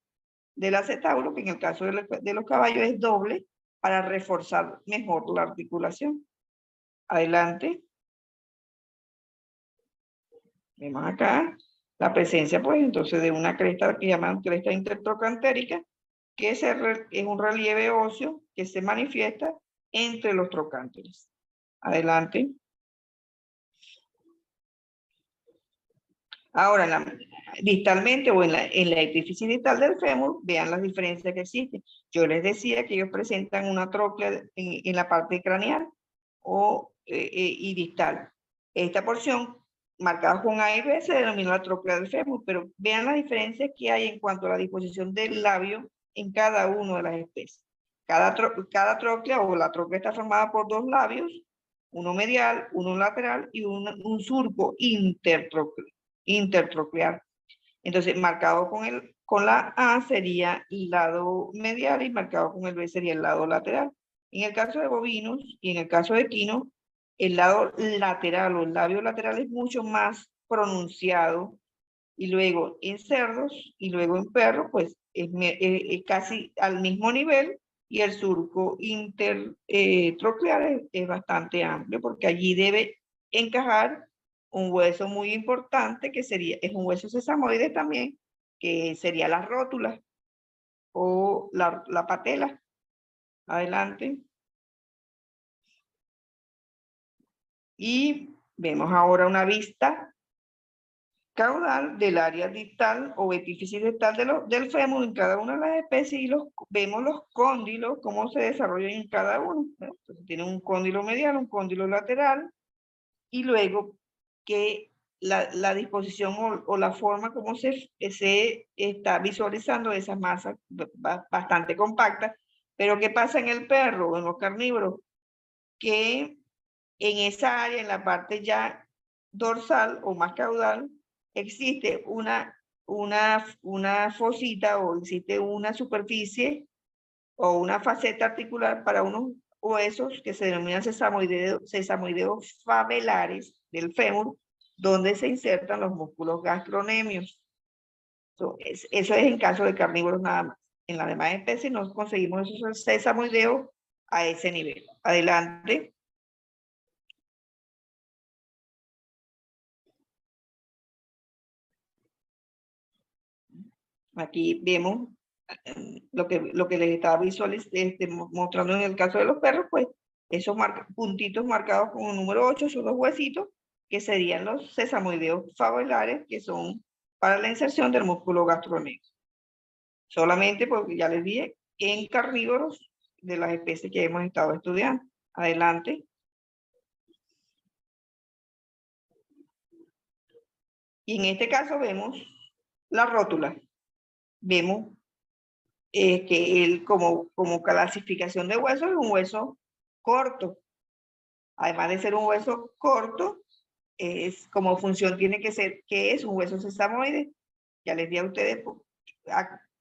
del acetábulo, que en el caso de los caballos es doble, para reforzar mejor la articulación. Adelante. Vemos acá la presencia, pues, entonces de una cresta que llaman cresta intertrocantérica, que es un relieve óseo que se manifiesta entre los trocánteres. Adelante. Ahora, distalmente o en la epífisis distal del fémur, vean las diferencias que existen. Yo les decía que ellos presentan una tróclea en la parte craneal y distal. Esta porción, marcada con A y B, se denomina la tróclea del fémur, pero vean las diferencias que hay en cuanto a la disposición del labio en cada una de las especies. Cada tróclea o la tróclea está formada por dos labios, uno medial, uno lateral y un surco intertroclear. Entonces, marcado con la A sería el lado medial y marcado con el B sería el lado lateral. En el caso de bovinos y en el caso de equinos, el lado lateral o el labio lateral es mucho más pronunciado. Y luego en cerdos y luego en perros, pues es casi al mismo nivel y el surco intertroclear es bastante amplio porque allí debe encajar un hueso muy importante que es un hueso sesamoide también, que sería la rótula o la patela. Adelante. Y vemos ahora una vista caudal del área distal o epífisis distal del fémur en cada una de las especies y vemos los cóndilos, cómo se desarrollan en cada uno. Entonces, tienen un cóndilo medial, un cóndilo lateral, y luego que la disposición o la forma como se está visualizando esas masas bastante compactas. Pero ¿qué pasa en el perro o en los carnívoros? Que en esa área, en la parte ya dorsal o más caudal, existe una fosita o existe una superficie o una faceta articular para unos huesos que se denominan sesamoideos fabelares del fémur, donde se insertan los músculos gastronemios. Eso es en caso de carnívoros nada más. En las demás especies no conseguimos esos sesamoideos a ese nivel. Adelante. Aquí vemos lo que les estaba mostrando en el caso de los perros, pues esos puntitos marcados con el número 8 son los huesitos que serían los sesamoideos fabelares, que son para la inserción del músculo gastrocnemio. Solamente porque ya les dije, en carnívoros de las especies que hemos estado estudiando. Adelante. Y en este caso vemos la rótula. Vemos que como clasificación de hueso es un hueso corto. Además de ser un hueso corto, como función tiene que ser que es un hueso sesamoide. Ya les di a ustedes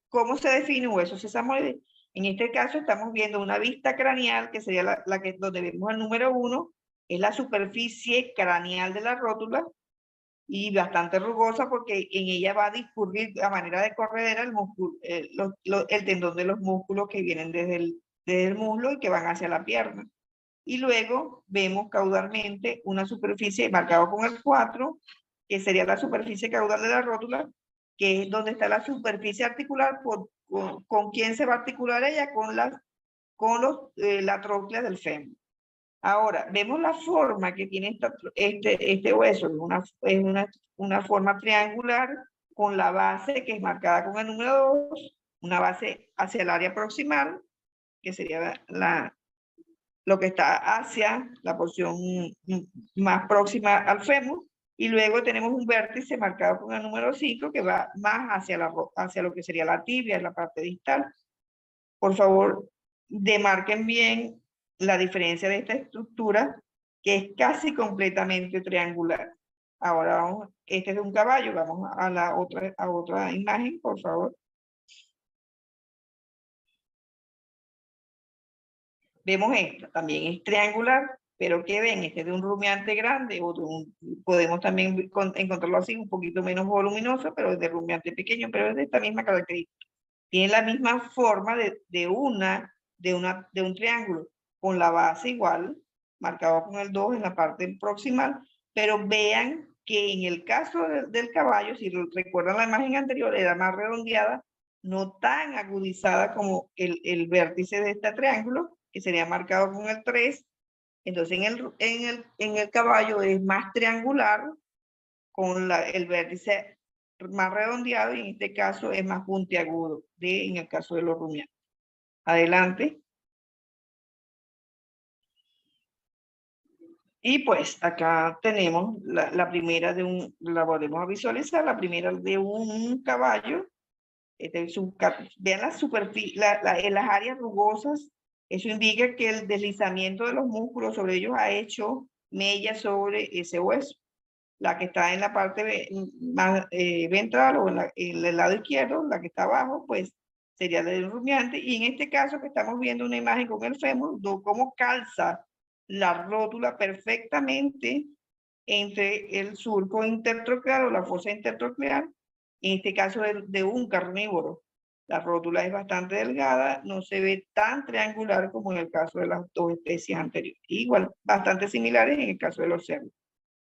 cómo se define un hueso sesamoide. En este caso estamos viendo una vista craneal, que sería donde vemos el número 1, es la superficie craneal de la rótula, y bastante rugosa porque en ella va a discurrir a manera de corredera el tendón de los músculos que vienen desde el muslo y que van hacia la pierna. Y luego vemos caudalmente una superficie marcada con el 4, que sería la superficie caudal de la rótula, que es donde está la superficie articular, con quién se va a articular ella, con la tróclea del fémur. Ahora, vemos la forma que tiene este hueso, es una forma triangular con la base que es marcada con el número 2, una base hacia el área proximal, que sería lo que está hacia la porción más próxima al fémur, Y luego tenemos un vértice marcado con el número 5 que va más hacia lo que sería la tibia, en la parte distal. Por favor, demarquen bien la diferencia de esta estructura, que es casi completamente triangular. Ahora vamos, este es de un caballo, vamos a la otra imagen, por favor. Vemos esta, también es triangular, pero ¿qué ven? Este es de un rumiante grande, o podemos también encontrarlo así, un poquito menos voluminoso, pero es de rumiante pequeño, pero es de esta misma característica. Tiene la misma forma de un triángulo, con la base igual, marcado con el 2 en la parte proximal, pero vean que en el caso del caballo, si recuerdan la imagen anterior, era más redondeada, no tan agudizada como el vértice de este triángulo, que sería marcado con el 3. Entonces en el caballo es más triangular, con el vértice más redondeado, y en este caso es más puntiagudo, en el caso de los rumiantes. Adelante. Y pues acá tenemos la primera la volvemos a visualizar, la primera de un caballo. Vean la superficie, en las áreas rugosas, eso indica que el deslizamiento de los músculos sobre ellos ha hecho mella sobre ese hueso. La que está en la parte más ventral o en el lado izquierdo, la que está abajo, pues sería la del rumiante. Y en este caso que estamos viendo una imagen con el fémur, cómo calza la rótula perfectamente entre el surco intertroclear o la fosa intertroclear, en este caso de un carnívoro. La rótula es bastante delgada, no se ve tan triangular como en el caso de las dos especies anteriores. Igual, bastante similares en el caso de los cerdos.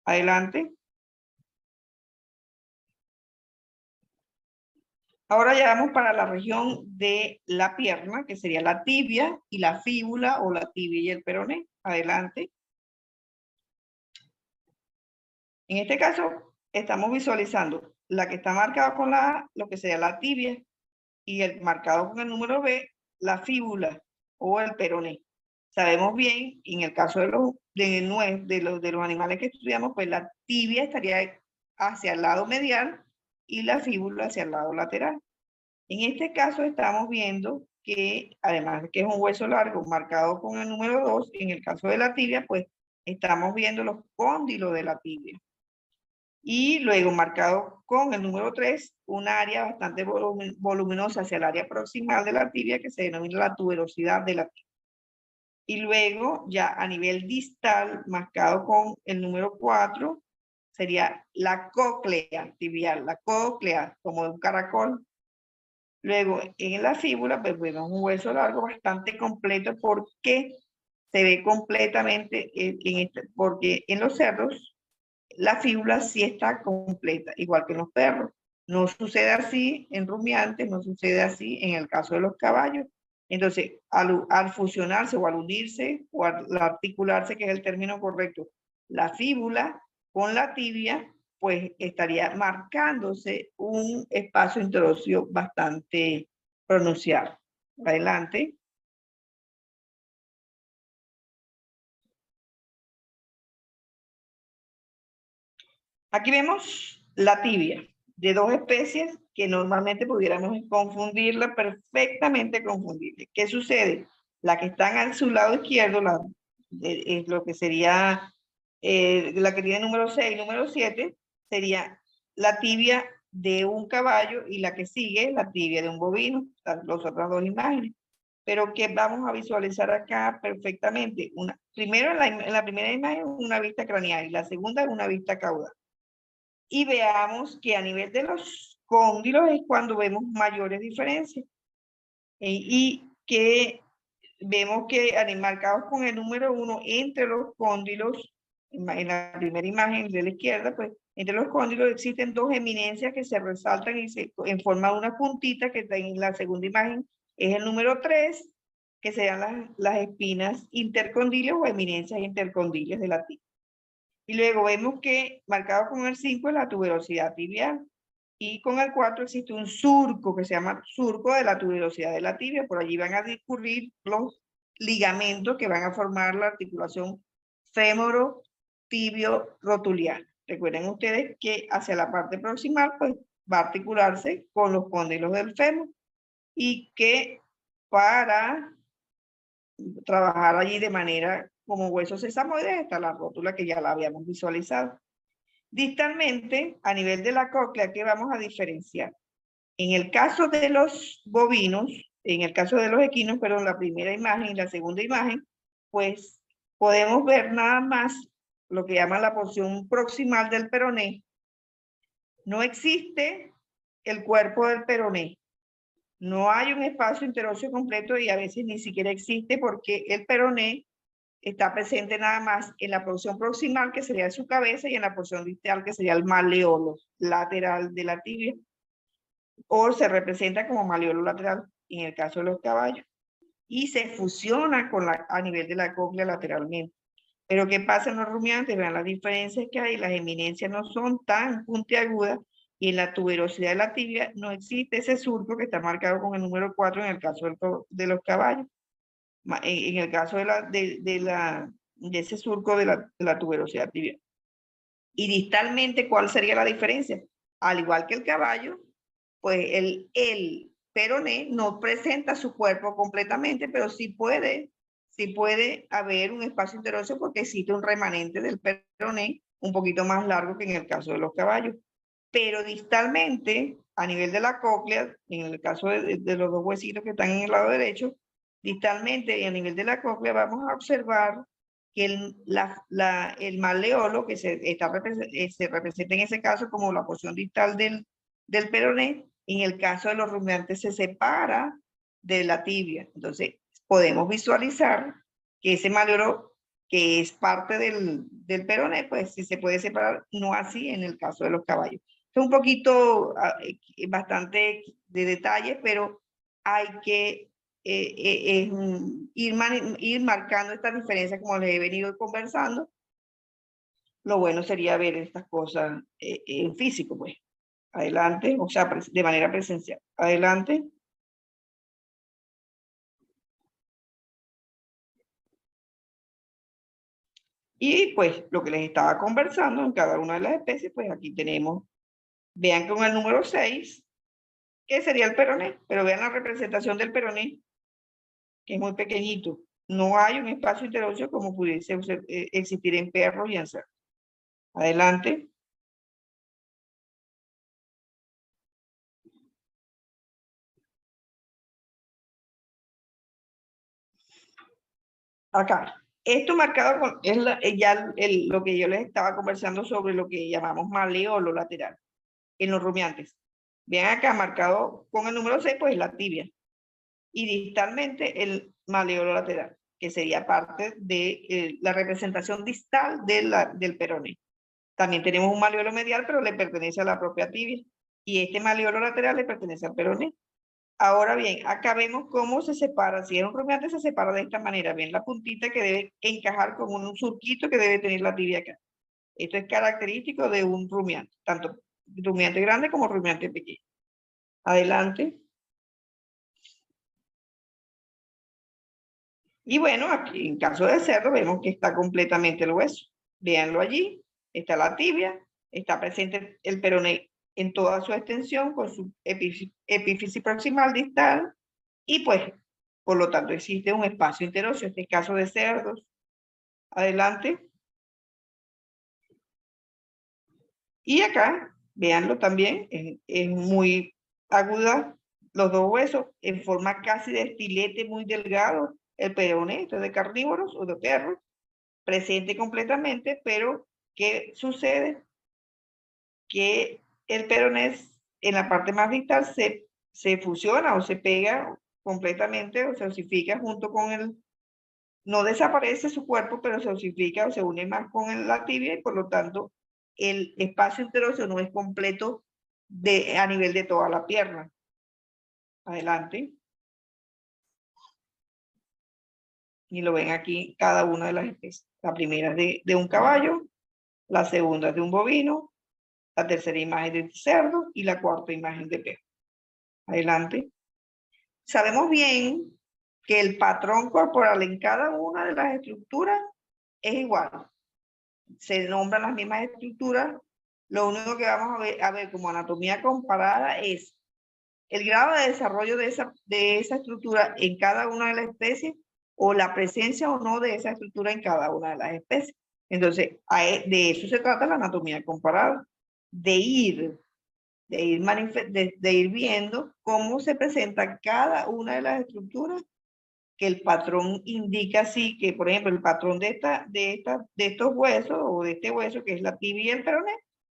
Adelante. Ahora ya vamos para la región de la pierna, que sería la tibia y la fíbula, o la tibia y el peroné. Adelante. En este caso, estamos visualizando la que está marcada con lo que sería la tibia, y el marcado con el número B, la fíbula o el peroné. Sabemos bien, en el caso de los animales que estudiamos, pues la tibia estaría hacia el lado medial y la fíbula hacia el lado lateral. En este caso estamos viendo que, además de que es un hueso largo marcado con el número 2, en el caso de la tibia, pues estamos viendo los cóndilos de la tibia. Y luego marcado con el número 3, un área bastante voluminosa hacia el área proximal de la tibia, que se denomina la tuberosidad de la tibia. Y luego ya a nivel distal, marcado con el número 4, sería la cóclea tibial, la cóclea, como de un caracol. Luego, en la fíbula, pues vemos un hueso largo bastante completo, porque se ve completamente, porque en los cerdos la fíbula sí está completa, igual que en los perros. No sucede así en rumiantes, no sucede así en el caso de los caballos. Entonces, al fusionarse o al unirse o al articularse, que es el término correcto, la fíbula con la tibia, pues estaría marcándose un espacio interóseo bastante pronunciado. Adelante. Aquí vemos la tibia de dos especies que normalmente pudiéramos confundirla, perfectamente confundible. ¿Qué sucede? La que está en su lado izquierdo, es lo que sería la que tiene número 6, número 7, sería la tibia de un caballo, y la que sigue, la tibia de un bovino, las otras dos imágenes. Pero que vamos a visualizar acá perfectamente. Primero, en la primera imagen, una vista craneal, y la segunda, una vista caudal. Y veamos que a nivel de los cóndilos es cuando vemos mayores diferencias. Y que vemos que marcados con el número 1 entre los cóndilos, en la primera imagen de la izquierda, pues entre los cóndilos existen dos eminencias que se resaltan en forma de una puntita, que está en la segunda imagen es el número 3, que serían las espinas intercondilias o eminencias intercondilias de la tibia. Y luego vemos que marcado con el 5 es la tuberosidad tibial. Y con el 4 existe un surco que se llama surco de la tuberosidad de la tibia. Por allí van a discurrir los ligamentos que van a formar la articulación fémoro-tibio-rotuliana. Recuerden ustedes que hacia la parte proximal, pues va a articularse con los cóndilos del fémur y que para trabajar allí de manera como huesos sesamoides está la rótula que ya la habíamos visualizado. Distalmente, a nivel de la cóclea, ¿qué vamos a diferenciar? En el caso de los bovinos, en el caso de los equinos, pero la primera imagen y la segunda imagen, pues podemos ver nada más lo que llaman la porción proximal del peroné. No existe el cuerpo del peroné. No hay un espacio interóseo completo y a veces ni siquiera existe porque el peroné está presente nada más en la porción proximal, que sería su cabeza, y en la porción distal, que sería el maleolo lateral de la tibia, o se representa como maleolo lateral en el caso de los caballos, y se fusiona con a nivel de la cóclea lateralmente. Pero ¿qué pasa en los rumiantes? Vean las diferencias que hay, las eminencias no son tan puntiagudas, y en la tuberosidad de la tibia no existe ese surco que está marcado con el número 4 en el caso de los caballos. En el caso de ese surco de la tuberosidad tibial. Y distalmente, ¿cuál sería la diferencia? Al igual que el caballo, pues el peroné no presenta su cuerpo completamente, pero sí puede haber un espacio interóseo porque existe un remanente del peroné un poquito más largo que en el caso de los caballos. Pero distalmente, a nivel de la cóclea, en el caso de los dos huesitos que están en el lado derecho, distalmente y a nivel de la cóclea vamos a observar que el maleolo, que se representa en ese caso como la porción distal del peroné, en el caso de los rumiantes se separa de la tibia. Entonces, podemos visualizar que ese maleolo, que es parte del peroné, pues sí se puede separar, no así en el caso de los caballos. Es un poquito, bastante de detalle, pero hay que ir marcando estas diferencias como les he venido conversando. Lo bueno sería ver estas cosas en físico, pues. Adelante, o sea, de manera presencial. Adelante. Y pues lo que les estaba conversando en cada una de las especies, pues aquí tenemos, vean con el número 6, que sería el peroné, pero vean la representación del peroné, que es muy pequeñito. No hay un espacio interóseo como pudiese existir en perros y en cerdos. Adelante. Acá. Esto marcado con, es ya lo que yo les estaba conversando sobre lo que llamamos maleolo lateral en los rumiantes. Vean acá marcado con el número 6, pues la tibia. Y distalmente el maleolo lateral, que sería parte de la representación distal del peroné. También tenemos un maleolo medial, pero le pertenece a la propia tibia. Y este maleolo lateral le pertenece al peroné. Ahora bien, acá vemos cómo se separa. Si es un rumiante, se separa de esta manera. Ven la puntita que debe encajar con un surquito que debe tener la tibia acá. Esto es característico de un rumiante, tanto rumiante grande como rumiante pequeño. Adelante. Y bueno, aquí en caso de cerdo vemos que está completamente el hueso. Véanlo allí, está la tibia, está presente el peroné en toda su extensión con su epífisis proximal distal y pues, por lo tanto, existe un espacio interóseo, este caso de cerdos. Adelante. Y acá, véanlo también, es muy aguda los dos huesos en forma casi de estilete muy delgado. El peroné, esto es de carnívoros o de perros, presente completamente, pero ¿qué sucede? Que el peroné en la parte más distal se fusiona o se pega completamente o se osifica junto con el, no desaparece su cuerpo, pero se osifica o se une más con la tibia y por lo tanto el espacio interóseo no es completo a nivel de toda la pierna. Adelante. Y lo ven aquí cada una de las especies. La primera es de un caballo, la segunda es de un bovino, la tercera imagen de cerdo y la cuarta imagen de perro. Adelante. Sabemos bien que el patrón corporal en cada una de las estructuras es igual. se nombran las mismas estructuras, lo único que vamos a ver como anatomía comparada es el grado de desarrollo de esa estructura en cada una de las especies o la presencia o no de esa estructura en cada una de las especies. Entonces, de eso se trata la anatomía comparada, de ir viendo cómo se presenta cada una de las estructuras, que el patrón indica así, que por ejemplo el patrón de estos huesos o de este hueso que es la tibia y el peroné,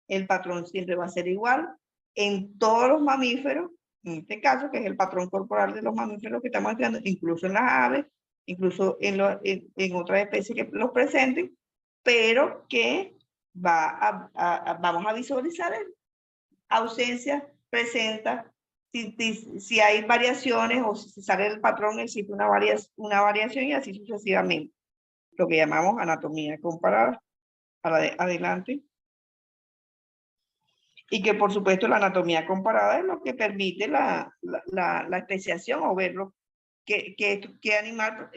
el patrón siempre va a ser igual en todos los mamíferos, en este caso que es el patrón corporal de los mamíferos que estamos estudiando, incluso en las aves, incluso en otras especies que los presenten, pero que vamos a visualizar ausencia, presenta, si hay variaciones o si sale del patrón, existe una variación y así sucesivamente. Lo que llamamos anatomía comparada. Adelante. Y que por supuesto la anatomía comparada es lo que permite la especiación o ver qué animal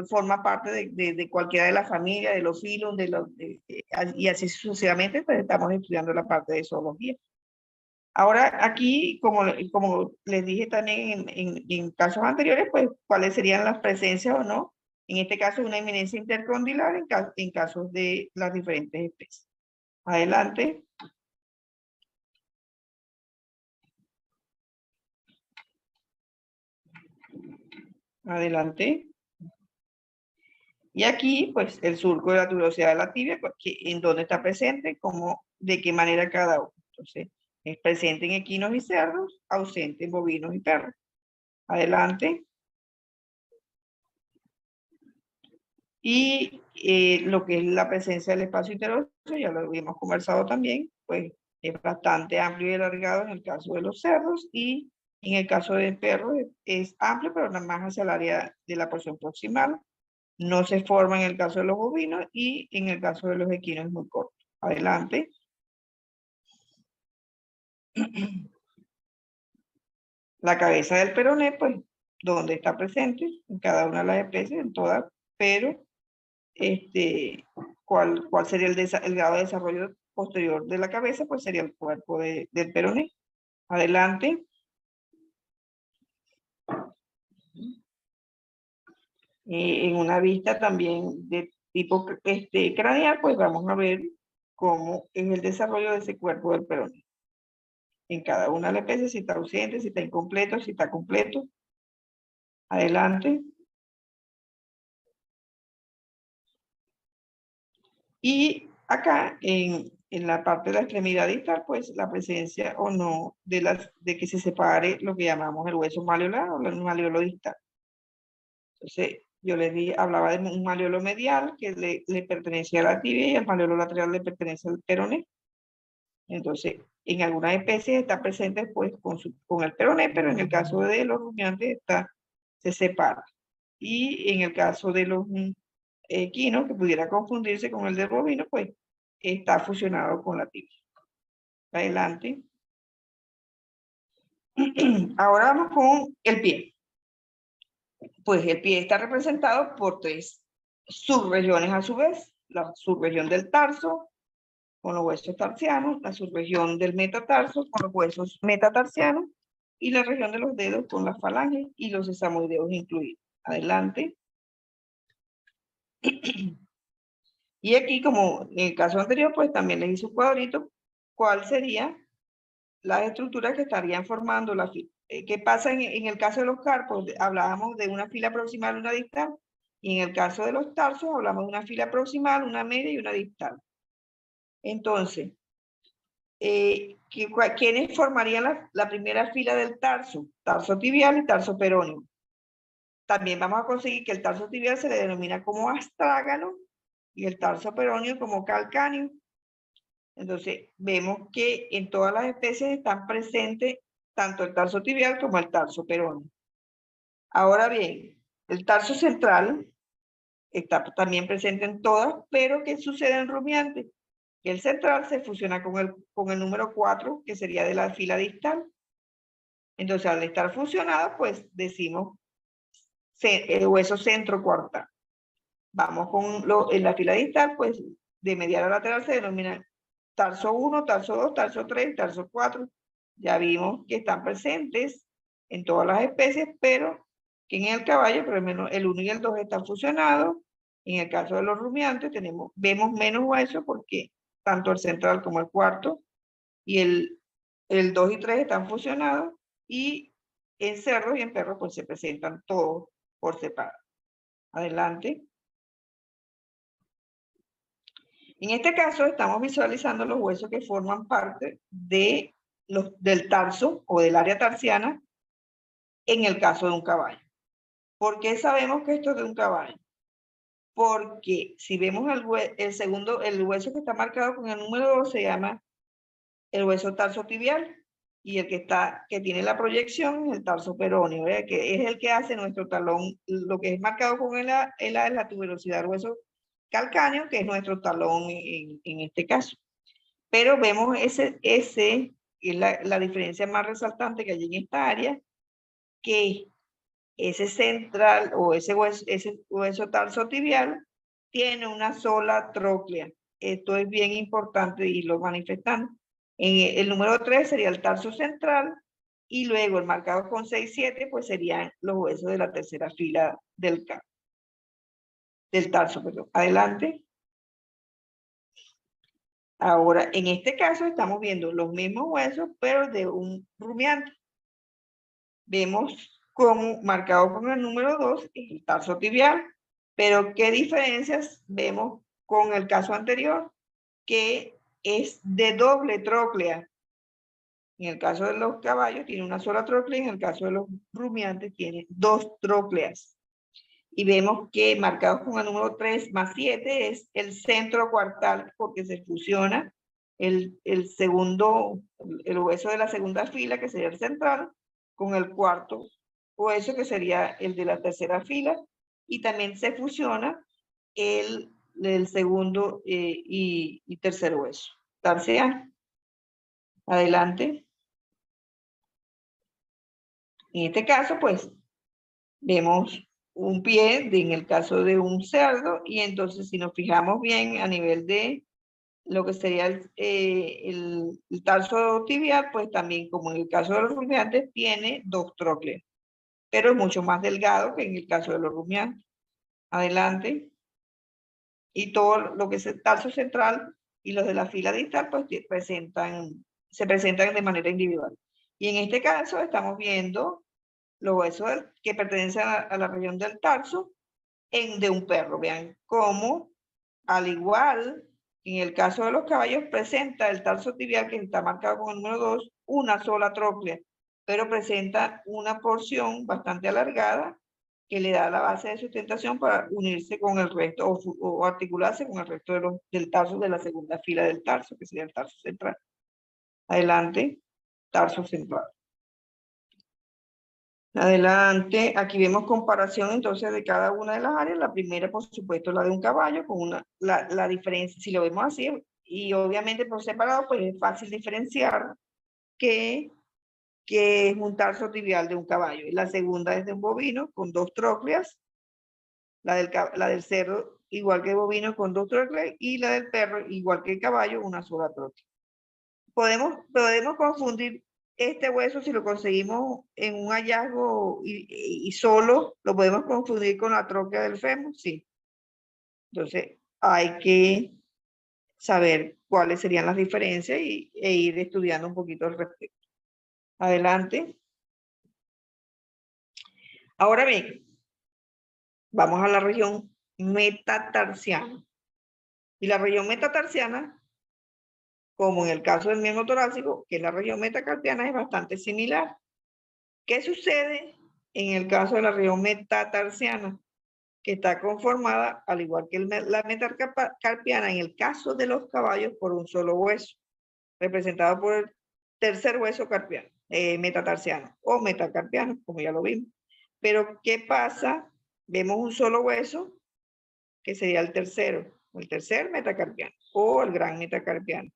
forma parte de cualquiera de las familias, de los filos, y así sucesivamente, pues estamos estudiando la parte de zoología. Ahora aquí, como les dije también en casos anteriores, pues cuáles serían las presencias o no. En este caso, una eminencia intercondilar en casos de las diferentes especies. Adelante. Adelante. Y aquí, pues, el surco de la tuberosidad de la tibia, en dónde está presente, de qué manera cada uno. Entonces, es presente en equinos y cerdos, ausente en bovinos y perros. Adelante. Y lo que es la presencia del espacio interóseo, ya lo habíamos conversado también, pues es bastante amplio y alargado en el caso de los cerdos, y en el caso del perro es amplio, pero nada más hacia el área de la porción proximal. No se forma en el caso de los bovinos y en el caso de los equinos es muy corto. Adelante. La cabeza del peroné, pues, donde está presente en cada una de las especies, en todas, pero ¿cuál sería el grado de desarrollo posterior de la cabeza? Pues sería el cuerpo del peroné. Adelante. En una vista también de tipo craneal, pues vamos a ver cómo es el desarrollo de ese cuerpo del peroné. En cada una de las especies, si está ausente, si está incompleto, si está completo. Adelante. Y acá, en la parte de la extremidad distal, pues la presencia o no de que se separe lo que llamamos el hueso malleolar o el malleolo distal. Entonces, yo hablaba de un malleolo medial que le pertenecía a la tibia y el malleolo lateral le pertenece al peroné. Entonces, en algunas especies está presente pues con el peroné, pero en el caso de los rumiantes se separa. Y en el caso de los equinos, que pudiera confundirse con el del bovino, pues está fusionado con la tibia. Adelante. Ahora vamos con el pie. Pues el pie está representado por 3 subregiones a su vez. La subregión del tarso, con los huesos tarsianos, la subregión del metatarso, con los huesos metatarsianos, y la región de los dedos con las falanges y los sesamoideos incluidos. Adelante. Y aquí, como en el caso anterior, pues también les hice un cuadrito, cuál sería las estructuras que estarían formando la fila. ¿Qué pasa en el caso de los carpos? Hablábamos de una fila proximal y una distal, y en el caso de los tarsos hablamos de una fila proximal, una media y una distal. Entonces, ¿quiénes formarían la primera fila del tarso? Tarso tibial y tarso peroneo. También vamos a conseguir que el tarso tibial se le denomina como astrágalo y el tarso peroneo como calcáneo. Entonces, vemos que en todas las especies están presentes tanto el tarso tibial como el tarso peroneo. Ahora bien, el tarso central está también presente en todas, pero ¿qué sucede en rumiantes? Que el central se fusiona con el número 4, que sería de la fila distal. Entonces, al estar fusionado, pues decimos el hueso centrocuartal. Vamos en la fila distal, pues de medial lateral se denominan tarso 1, tarso 2, tarso 3, tarso 4. Ya vimos que están presentes en todas las especies, pero que en el caballo, por lo menos el 1 y el 2 están fusionados. En el caso de los rumiantes vemos menos hueso porque tanto el central como el cuarto y el 2 y 3 están fusionados, y en cerdos y en perros pues se presentan todos por separado. Adelante. En este caso estamos visualizando los huesos que forman parte del tarso o del área tarsiana en el caso de un caballo. ¿Por qué sabemos que esto es de un caballo? Porque si vemos el hueso que está marcado con el número 2 se llama el hueso tarso tibial, y el que tiene la proyección es el tarso peroneo, que es el que hace nuestro talón, lo que es marcado con el A es la tuberosidad del hueso calcáneo, que es nuestro talón en este caso. Pero vemos ese es la diferencia más resaltante que hay en esta área, que ese central o ese hueso tarso tibial tiene una sola tróclea. Esto es bien importante irlo manifestando. El número 3 sería el tarso central, y luego el marcado con 6 y 7 pues serían los huesos de la tercera fila del tarso. Perdón. Adelante. Ahora, en este caso estamos viendo los mismos huesos, pero de un rumiante. Vemos como marcado con el número 2 el tarso tibial, pero ¿qué diferencias vemos con el caso anterior? Que es de doble tróclea. En el caso de los caballos tiene una sola tróclea, en el caso de los rumiantes tiene 2 trócleas. Y vemos que marcados con el número 3 más 7 es el centro cuartal, porque se fusiona el hueso de la segunda fila, que sería el central, con el cuarto hueso, que sería el de la tercera fila, y también se fusiona el segundo y tercer hueso tarsiano. Adelante. En este caso, pues, vemos un pie en el caso de un cerdo, y entonces si nos fijamos bien a nivel de lo que sería el tarso tibial, pues también, como en el caso de los rumiantes, tiene 2 trócleas, pero es mucho más delgado que en el caso de los rumiantes. Adelante. Y todo lo que es el tarso central y los de la fila distal, pues se presentan de manera individual. Y en este caso estamos viendo los huesos que pertenecen a la región del tarso de un perro. Vean cómo, al igual en el caso de los caballos, presenta el tarso tibial, que está marcado con el número 2, una sola tróclea, pero presenta una porción bastante alargada que le da la base de sustentación para unirse con el resto o articularse con el resto del tarso de la segunda fila del tarso, que sería el tarso central. Adelante, tarso central. Adelante, aquí vemos comparación entonces de cada una de las áreas. La primera, por supuesto, la de un caballo, con la diferencia, si lo vemos así, y obviamente por separado, pues es fácil diferenciar que es un tarso tibial de un caballo. Y la segunda es de un bovino con 2 trócleas, la del cerdo igual que el bovino con 2 trócleas, y la del perro igual que el caballo, una sola tróclea. Podemos confundir este hueso, si lo conseguimos en un hallazgo y solo, lo podemos confundir con la tróclea del fémur, sí. Entonces, hay que saber cuáles serían las diferencias e ir estudiando un poquito al respecto. Adelante. Ahora bien, vamos a la región metatarsiana. Y la región metatarsiana, como en el caso del miembro torácico, que es la región metacarpiana, es bastante similar. ¿Qué sucede en el caso de la región metatarsiana? Que está conformada, al igual que la metacarpiana, en el caso de los caballos, por un solo hueso, representado por el tercer hueso carpiano, metatarsiano o metacarpiano, como ya lo vimos. Pero, ¿qué pasa? Vemos un solo hueso, que sería el tercer metacarpiano o el gran metacarpiano.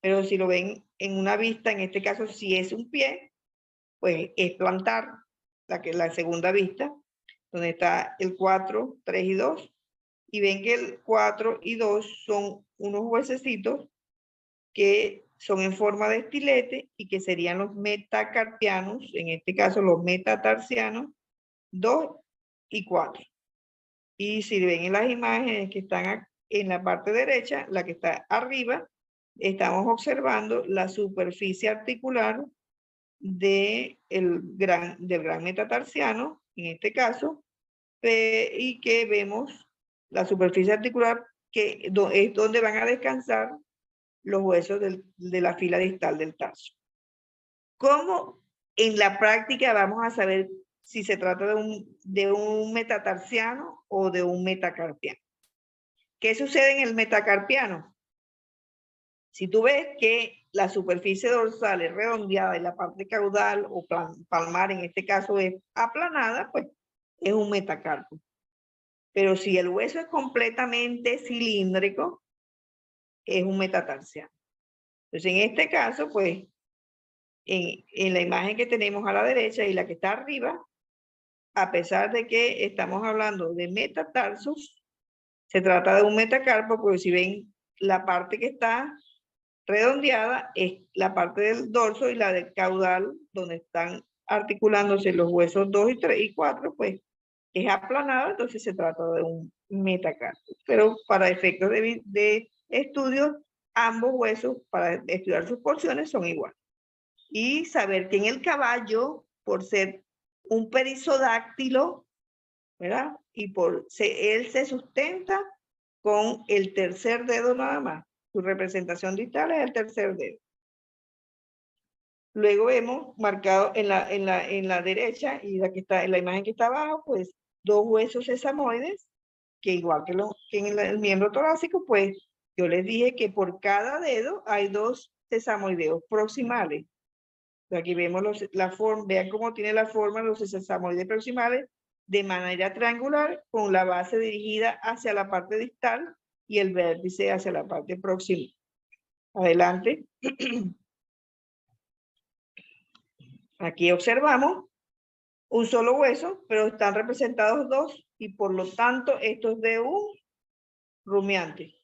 Pero si lo ven en una vista, en este caso, si es un pie, pues es plantar, la segunda vista, donde está el 4, 3 y 2, y ven que el 4 y 2 son unos huesecitos que son en forma de estilete y que serían los metacarpianos, en este caso los metatarsianos, 2 y 4. Y si ven en las imágenes que están en la parte derecha, la que está arriba, estamos observando la superficie articular del gran metatarsiano, en este caso, y que vemos la superficie articular que es donde van a descansar los huesos de la fila distal del tarso. ¿Cómo en la práctica vamos a saber si se trata de un metatarsiano o de un metacarpiano? ¿Qué sucede en el metacarpiano? Si tú ves que la superficie dorsal es redondeada y la parte caudal o palmar en este caso es aplanada, pues es un metacarpo. Pero si el hueso es completamente cilíndrico, es un metatarsiano. Entonces, en este caso, pues, en la imagen que tenemos a la derecha y la que está arriba, a pesar de que estamos hablando de metatarsos, se trata de un metacarpo, porque si ven la parte que está redondeada es la parte del dorso y la del caudal, donde están articulándose los huesos 2 y 3 y 4, pues es aplanada, entonces se trata de un metacarpo. Pero para efectos de estudio, ambos huesos, para estudiar sus porciones, son iguales. Y saber que en el caballo, por ser un perisodáctilo, ¿verdad? Y él se sustenta con el tercer dedo nada más. Su representación distal es el tercer dedo. Luego vemos marcado en la derecha y la que está en la imagen que está abajo, pues dos huesos sesamoides, que igual que en el miembro torácico, pues yo les dije que por cada dedo hay dos sesamoideos proximales. Aquí vemos la forma, vean cómo tiene la forma los sesamoides proximales de manera triangular, con la base dirigida hacia la parte distal y el vértice hacia la parte próxima. Adelante. Aquí observamos un solo hueso, pero están representados dos y por lo tanto esto es de un rumiante.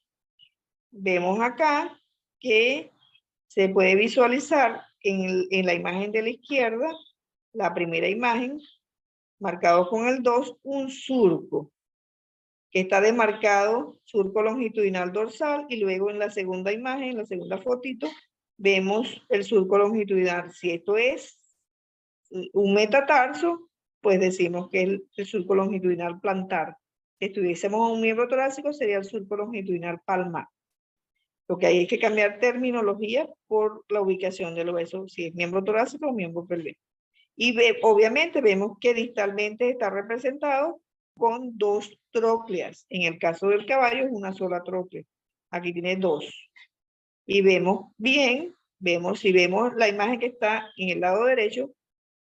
Vemos acá que se puede visualizar en la imagen de la izquierda, la primera imagen, marcado con el 2, un surco, que está demarcado, surco longitudinal dorsal, y luego en la segunda imagen, en la segunda fotito, vemos el surco longitudinal. Si esto es un metatarso, pues decimos que es el surco longitudinal plantar. Si estuviésemos un miembro torácico, sería el surco longitudinal palmar. Lo que hay es que cambiar terminología por la ubicación del hueso, si es miembro torácico o miembro pelviano. Y obviamente vemos que distalmente está representado con dos trócleas. En el caso del caballo es una sola tróclea. Aquí tiene dos. Y vemos bien, si vemos la imagen que está en el lado derecho,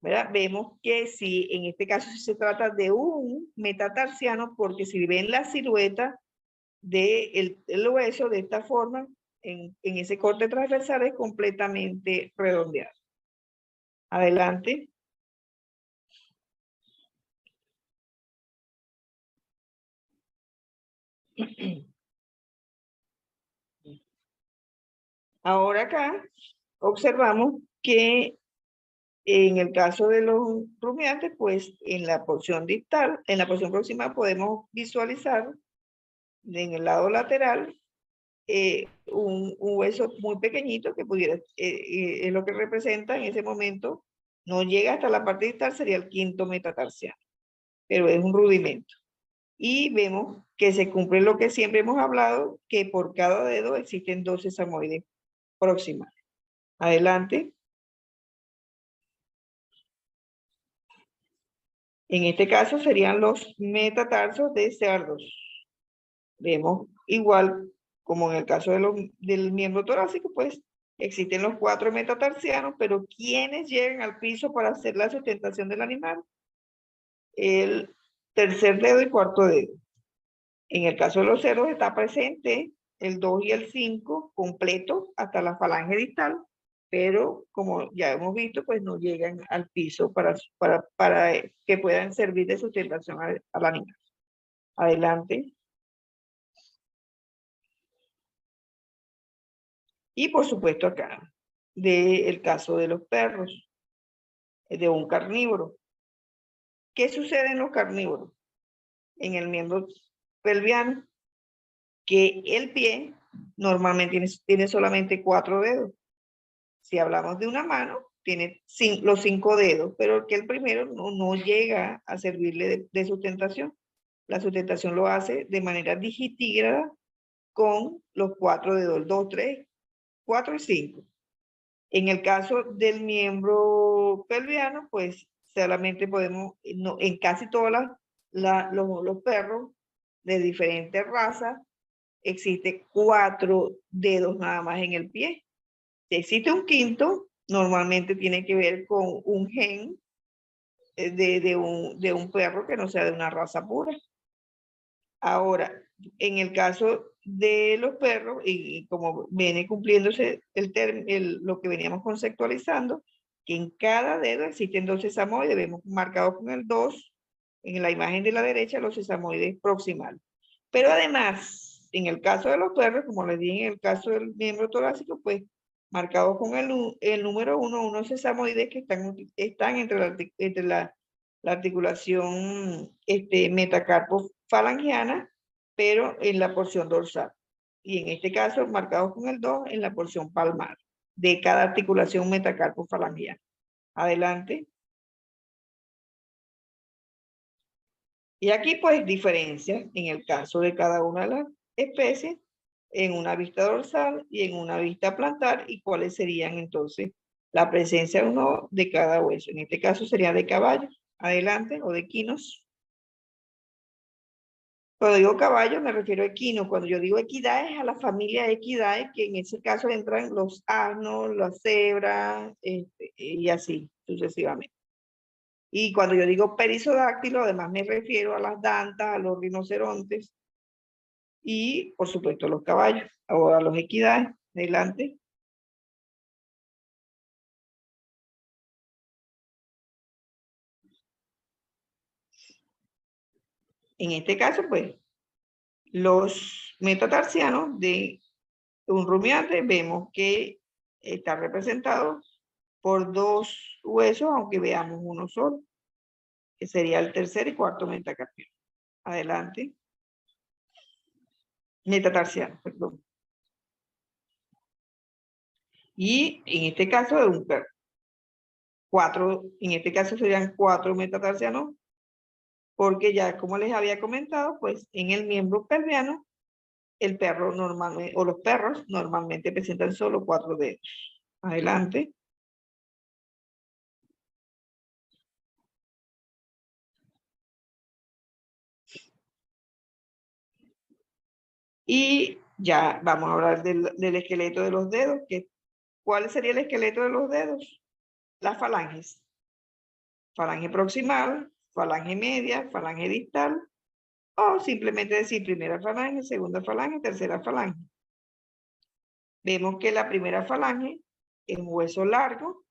¿verdad? Vemos que si en este caso se trata de un metatarsiano, porque si ven la silueta del hueso de esta forma, en ese corte transversal es completamente redondeado. Adelante. Ahora acá observamos que en el caso de los rumiantes, pues en la porción distal, en la porción proximal podemos visualizar en el lado lateral un hueso muy pequeñito que pudiera, es lo que representa en ese momento, no llega hasta la parte distal, sería el quinto metatarsiano, pero es un rudimento. Y vemos que se cumple lo que siempre hemos hablado, que por cada dedo existen dos sesamoides proximales. Adelante. En este caso serían los metatarsos de cerdos. Vemos igual como en el caso del miembro torácico, pues existen los 4 metatarsianos, pero ¿quiénes llegan al piso para hacer la sustentación del animal? El tercer dedo y cuarto dedo. En el caso de los cerdos está presente el 2 y el 5 completo hasta la falange distal, pero como ya hemos visto, pues no llegan al piso para que puedan servir de sustentación al animal. Adelante. Y por supuesto acá, del caso de los perros, de un carnívoro. ¿Qué sucede en los carnívoros? En el miembro pelviano, que el pie normalmente tiene solamente 4 dedos. Si hablamos de una mano, tiene los 5 dedos, pero que el primero no llega a servirle de sustentación. La sustentación lo hace de manera digitígrada con los 4 dedos, 2, 3, 4 y 5. En el caso del miembro pelviano, pues solamente podemos, en casi todos los perros de diferentes razas, existe 4 dedos nada más en el pie. Si existe un quinto, normalmente tiene que ver con un gen de un perro que no sea de una raza pura. Ahora, en el caso de los perros, y como viene cumpliéndose lo que veníamos conceptualizando, que en cada dedo existen 2 sesamoides, vemos marcados con el 2, en la imagen de la derecha, los sesamoides proximales. Pero además, en el caso de los perros, como les dije, en el caso del miembro torácico, pues marcados con el número 1, unos sesamoides que están entre la articulación metacarpo-falangiana, pero en la porción dorsal. Y en este caso, marcados con el 2 en la porción palmar de cada articulación metacarpo-falangiana. Adelante. Y aquí, pues, diferencias en el caso de cada una de las especies, en una vista dorsal y en una vista plantar, y cuáles serían entonces la presencia o no de cada hueso. En este caso sería de caballo, adelante, o de equinos. Cuando digo caballo me refiero a equino. Cuando yo digo equidad es a la familia de equidades, que en ese caso entran los asnos, las cebras, y así sucesivamente. Y cuando yo digo perisodáctilo, además me refiero a las dantas, a los rinocerontes y, por supuesto, a los caballos o a los equidades. Adelante. En este caso, pues, los metatarsianos de un rumiante vemos que está representado por 2 huesos, aunque veamos uno solo, que sería el tercer y cuarto metacarpiano. Adelante. Metatarsiano, perdón. Y en este caso de un perro. En este caso serían 4 metatarsianos, porque ya como les había comentado, pues en el miembro pelviano, el perro normalmente, o los perros normalmente presentan solo 4 dedos. Adelante. Y ya vamos a hablar del esqueleto de los dedos. ¿Cuál sería el esqueleto de los dedos? Las falanges. Falange proximal, falange media, falange distal, o simplemente decir primera falange, segunda falange, tercera falange. Vemos que la primera falange es un hueso largo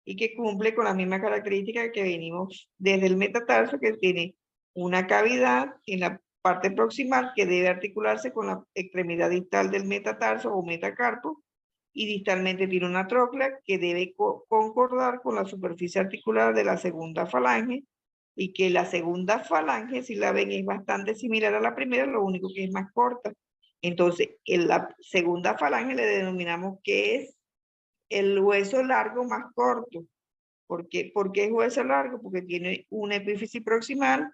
y que cumple con la misma característica que venimos desde el metatarso, que tiene una cavidad en la parte proximal que debe articularse con la extremidad distal del metatarso o metacarpo, y distalmente tiene una trocla que debe concordar con la superficie articular de la segunda falange, y que la segunda falange, si la ven, es bastante similar a la primera, lo único que es más corta. Entonces, en la segunda falange le denominamos que es el hueso largo más corto. ¿Por qué es hueso largo? Porque tiene una epífisis proximal,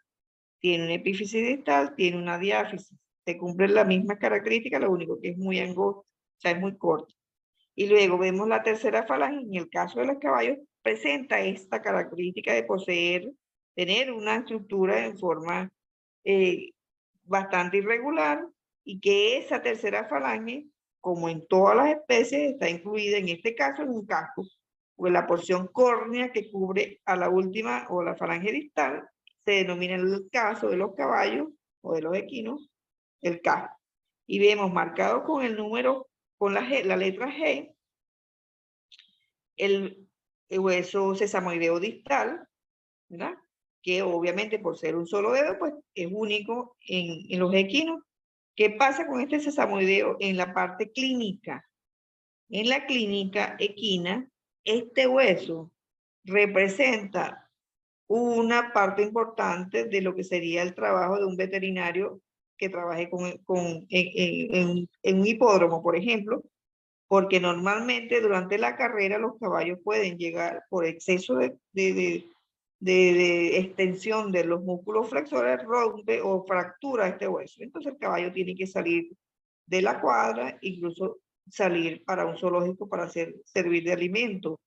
tiene una epífisis distal, tiene una diáfisis. Se cumplen las mismas características, lo único que es muy angosto, o sea, es muy corto. Y luego vemos la tercera falange, en el caso de los caballos, presenta esta característica de tener una estructura en forma bastante irregular, y que esa tercera falange, como en todas las especies, está incluida en este caso en un casco, porque la porción córnea que cubre a la última o la falange distal se denomina en el caso de los caballos o de los equinos el casco. Y vemos marcado con el número, con la letra G, el hueso sesamoideo distal, ¿verdad? Que obviamente por ser un solo dedo, pues es único en los equinos. ¿Qué pasa con este sesamoideo en la parte clínica? En la clínica equina, este hueso representa una parte importante de lo que sería el trabajo de un veterinario que trabaje en un hipódromo, por ejemplo, porque normalmente durante la carrera los caballos pueden llegar por exceso de extensión de los músculos flexores, rompe o fractura este hueso. Entonces el caballo tiene que salir de la cuadra, incluso salir para un zoológico para servir de alimento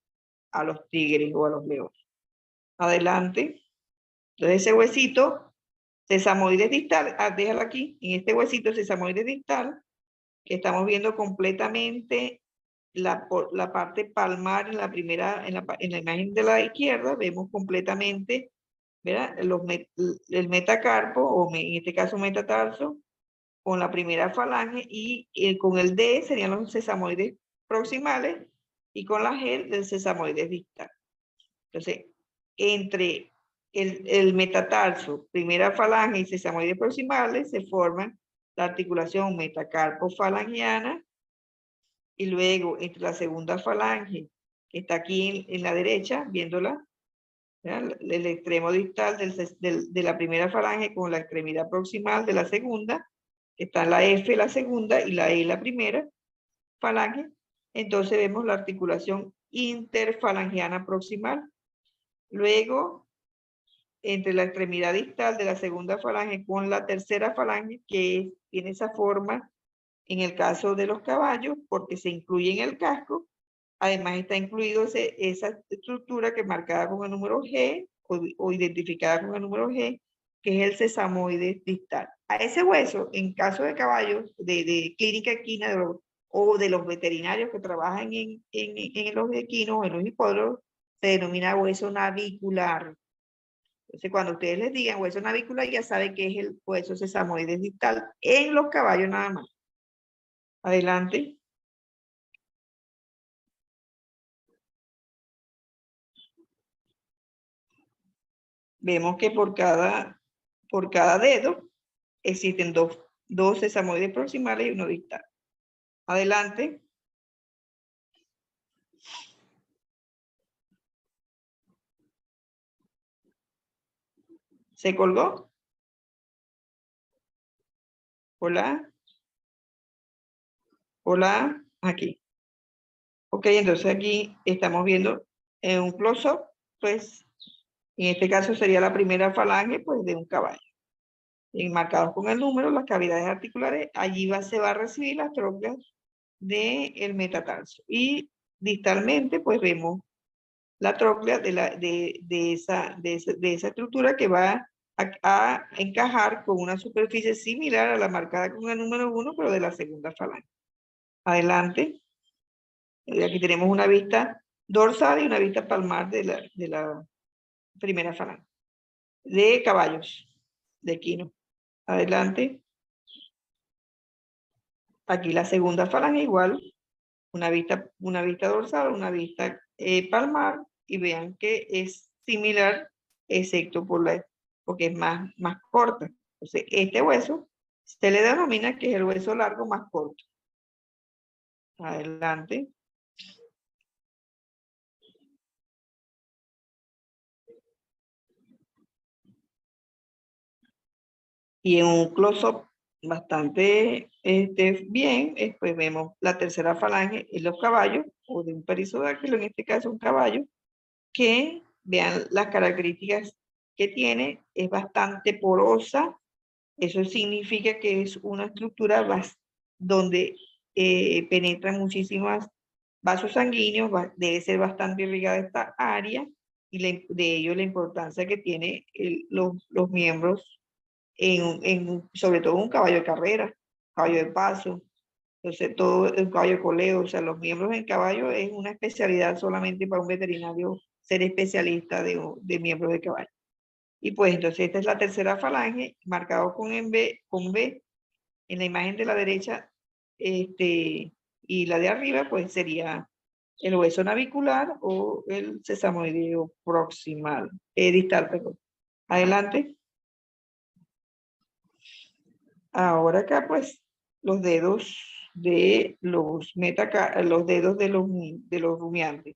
a los tigres o a los leones. Adelante. Entonces ese huesito, sesamoides distal, déjalo aquí, en este huesito sesamoides distal, que estamos viendo completamente la parte palmar en la primera, en la imagen de la izquierda, vemos completamente, ¿verdad? El metacarpo, o en este caso metatarso, con la primera falange, y con el D serían los sesamoides proximales, y con la G del sesamoides distal. Entonces, entre el metatarso, primera falange y sesamoides proximales, se forman la articulación metacarpo-falangiana, y luego entre la segunda falange, que está aquí en la derecha, viéndola, ¿verdad? El extremo distal de la primera falange con la extremidad proximal de la segunda, está la F la segunda y la E la primera falange. Entonces vemos la articulación interfalangiana proximal. Luego, entre la extremidad distal de la segunda falange con la tercera falange, que tiene esa forma en el caso de los caballos, porque se incluye en el casco. Además está incluido esa estructura que es marcada con el número G o identificada con el número G, que es el sesamoides distal. A ese hueso, en caso de caballos de clínica equina o de los veterinarios que trabajan en los equinos o en los hipódromos, se denomina hueso navicular. Entonces, cuando ustedes les digan hueso navicular, ya saben que es el hueso sesamoides distal en los caballos nada más. Adelante. Vemos que por cada dedo existen dos sesamoides proximales y uno distal. Adelante. ¿Se colgó? Hola. Hola. Aquí. Ok, entonces aquí estamos viendo en un close-up, pues, en este caso sería la primera falange, pues, de un caballo. Y marcados con el número, las cavidades articulares, allí se va a recibir las trocleas del metatarso. Y distalmente, pues, vemos la tróclea de esa estructura que va a encajar con una superficie similar a la marcada con el número 1, pero de la segunda falange. Adelante. Aquí tenemos una vista dorsal y una vista palmar de la primera falange. De caballos, de equino. Adelante. Aquí la segunda falange igual, una vista dorsal, una vista palmar, y vean que es similar, excepto porque es más corta. Entonces, este hueso se le denomina que es el hueso largo más corto. Adelante. Y en un close-up bastante bien, pues vemos la tercera falange en los caballos, o de un perisodáctilo, en este caso un caballo, que vean las características que tiene, es bastante porosa. Eso significa que es una estructura donde penetran muchísimos vasos sanguíneos, debe ser bastante irrigada esta área, y de ello la importancia que tiene los miembros sobre todo un caballo de carrera, caballo de paso, entonces todo un caballo de coleo, o sea, los miembros en caballo es una especialidad solamente para un veterinario ser especialista de miembros de caballo. Y pues entonces esta es la tercera falange, marcado con B, en la imagen de la derecha, y la de arriba, pues sería el hueso navicular o el sesamoideo proximal, distal, perdón. Adelante. Ahora acá, pues, los dedos de los dedos de los rumiantes.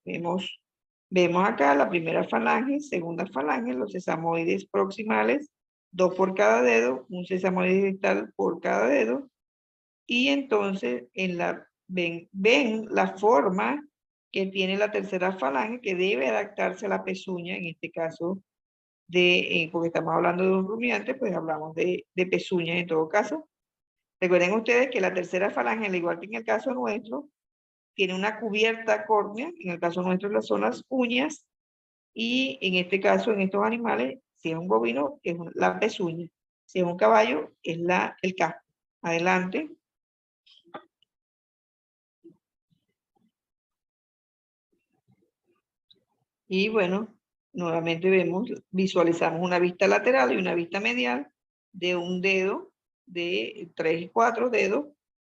Vemos acá la primera falange, segunda falange, los sesamoides proximales, 2 por cada dedo, un sesamoide distal por cada dedo, y entonces ven la forma que tiene la tercera falange, que debe adaptarse a la pezuña, en este caso, porque estamos hablando de un rumiante, pues hablamos de pezuña en todo caso. Recuerden ustedes que la tercera falange, al igual que en el caso nuestro, tiene una cubierta córnea, en el caso nuestro son las uñas, y en este caso, en estos animales, si es un bovino, es la pezuña, si es un caballo, es el casco. Adelante. Y bueno, nuevamente visualizamos una vista lateral y una vista medial de un dedo, de 3 y 4 dedos.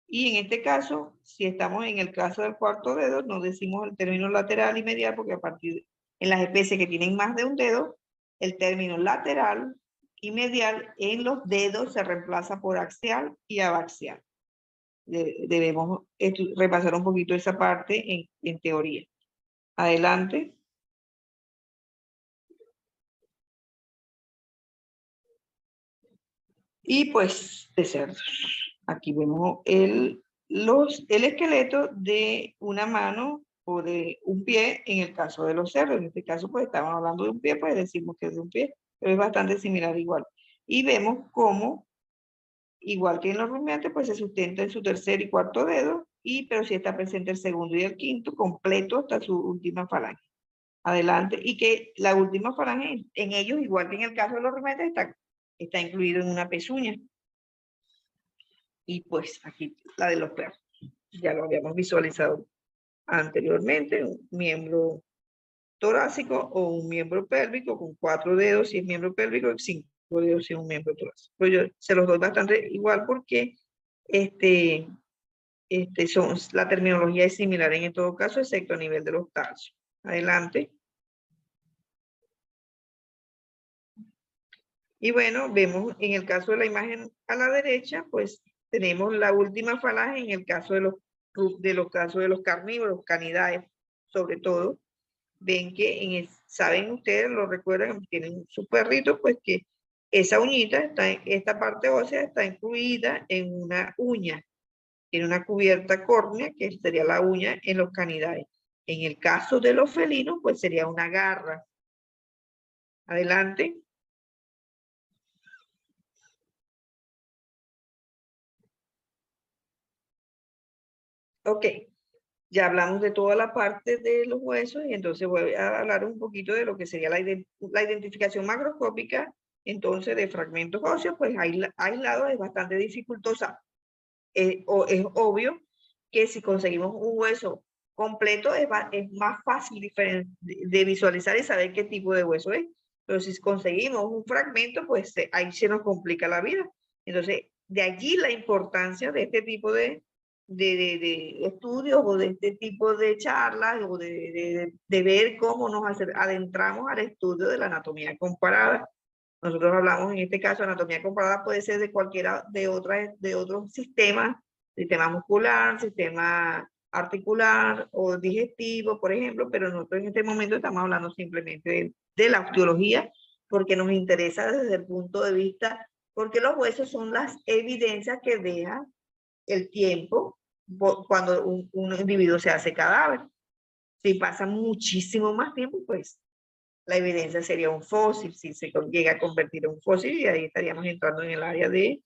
Y en este caso, si estamos en el caso del cuarto dedo, no decimos el término lateral y medial, porque en las especies que tienen más de un dedo, el término lateral y medial en los dedos se reemplaza por axial y abaxial. Debemos repasar un poquito esa parte en teoría. Adelante. Y pues de cerdos. Aquí vemos el esqueleto de una mano o de un pie en el caso de los cerdos. En este caso, pues estamos hablando de un pie, pues decimos que es de un pie, pero es bastante similar igual. Y vemos cómo, igual que en los rumiantes, pues se sustenta en su tercer y cuarto dedo, pero sí está presente el segundo y el quinto, completo hasta su última falange. Adelante. Y que la última falange en ellos, igual que en el caso de los rumiantes, está incluido en una pezuña. Y pues aquí la de los perros. Ya lo habíamos visualizado anteriormente, un miembro torácico o un miembro pélvico con 4 dedos si es miembro pélvico y 5 dedos si es un miembro torácico. Pues yo se los doy bastante igual porque la terminología es similar en todo caso, excepto a nivel de los tarsos. Adelante. Y bueno, vemos en el caso de la imagen a la derecha, pues tenemos la última falange en el caso de los carnívoros, canidaes, sobre todo. Ven que saben ustedes, lo recuerdan, tienen su perrito, pues que esa uñita, esta parte ósea está incluida en una uña, tiene una cubierta córnea, que sería la uña en los canidaes. En el caso de los felinos, pues sería una garra. Adelante. Ok, ya hablamos de toda la parte de los huesos y entonces voy a hablar un poquito de lo que sería la identificación macroscópica, entonces de fragmentos óseos, pues aislados es bastante dificultosa. Es obvio que si conseguimos un hueso completo es más fácil de visualizar y saber qué tipo de hueso es. Pero si conseguimos un fragmento, pues ahí se nos complica la vida. Entonces, de allí la importancia de este tipo de estudios o de este tipo de charlas o de ver cómo nos adentramos al estudio de la anatomía comparada. Nosotros hablamos en este caso, anatomía comparada puede ser de cualquiera de otros sistemas, sistema muscular, sistema articular o digestivo, por ejemplo, pero nosotros en este momento estamos hablando simplemente de la osteología, porque nos interesa desde el punto de vista, porque los huesos son las evidencias que deja el tiempo cuando un individuo se hace cadáver. Si pasa muchísimo más tiempo, pues la evidencia sería un fósil, si se llega a convertir en un fósil, y ahí estaríamos entrando en el área de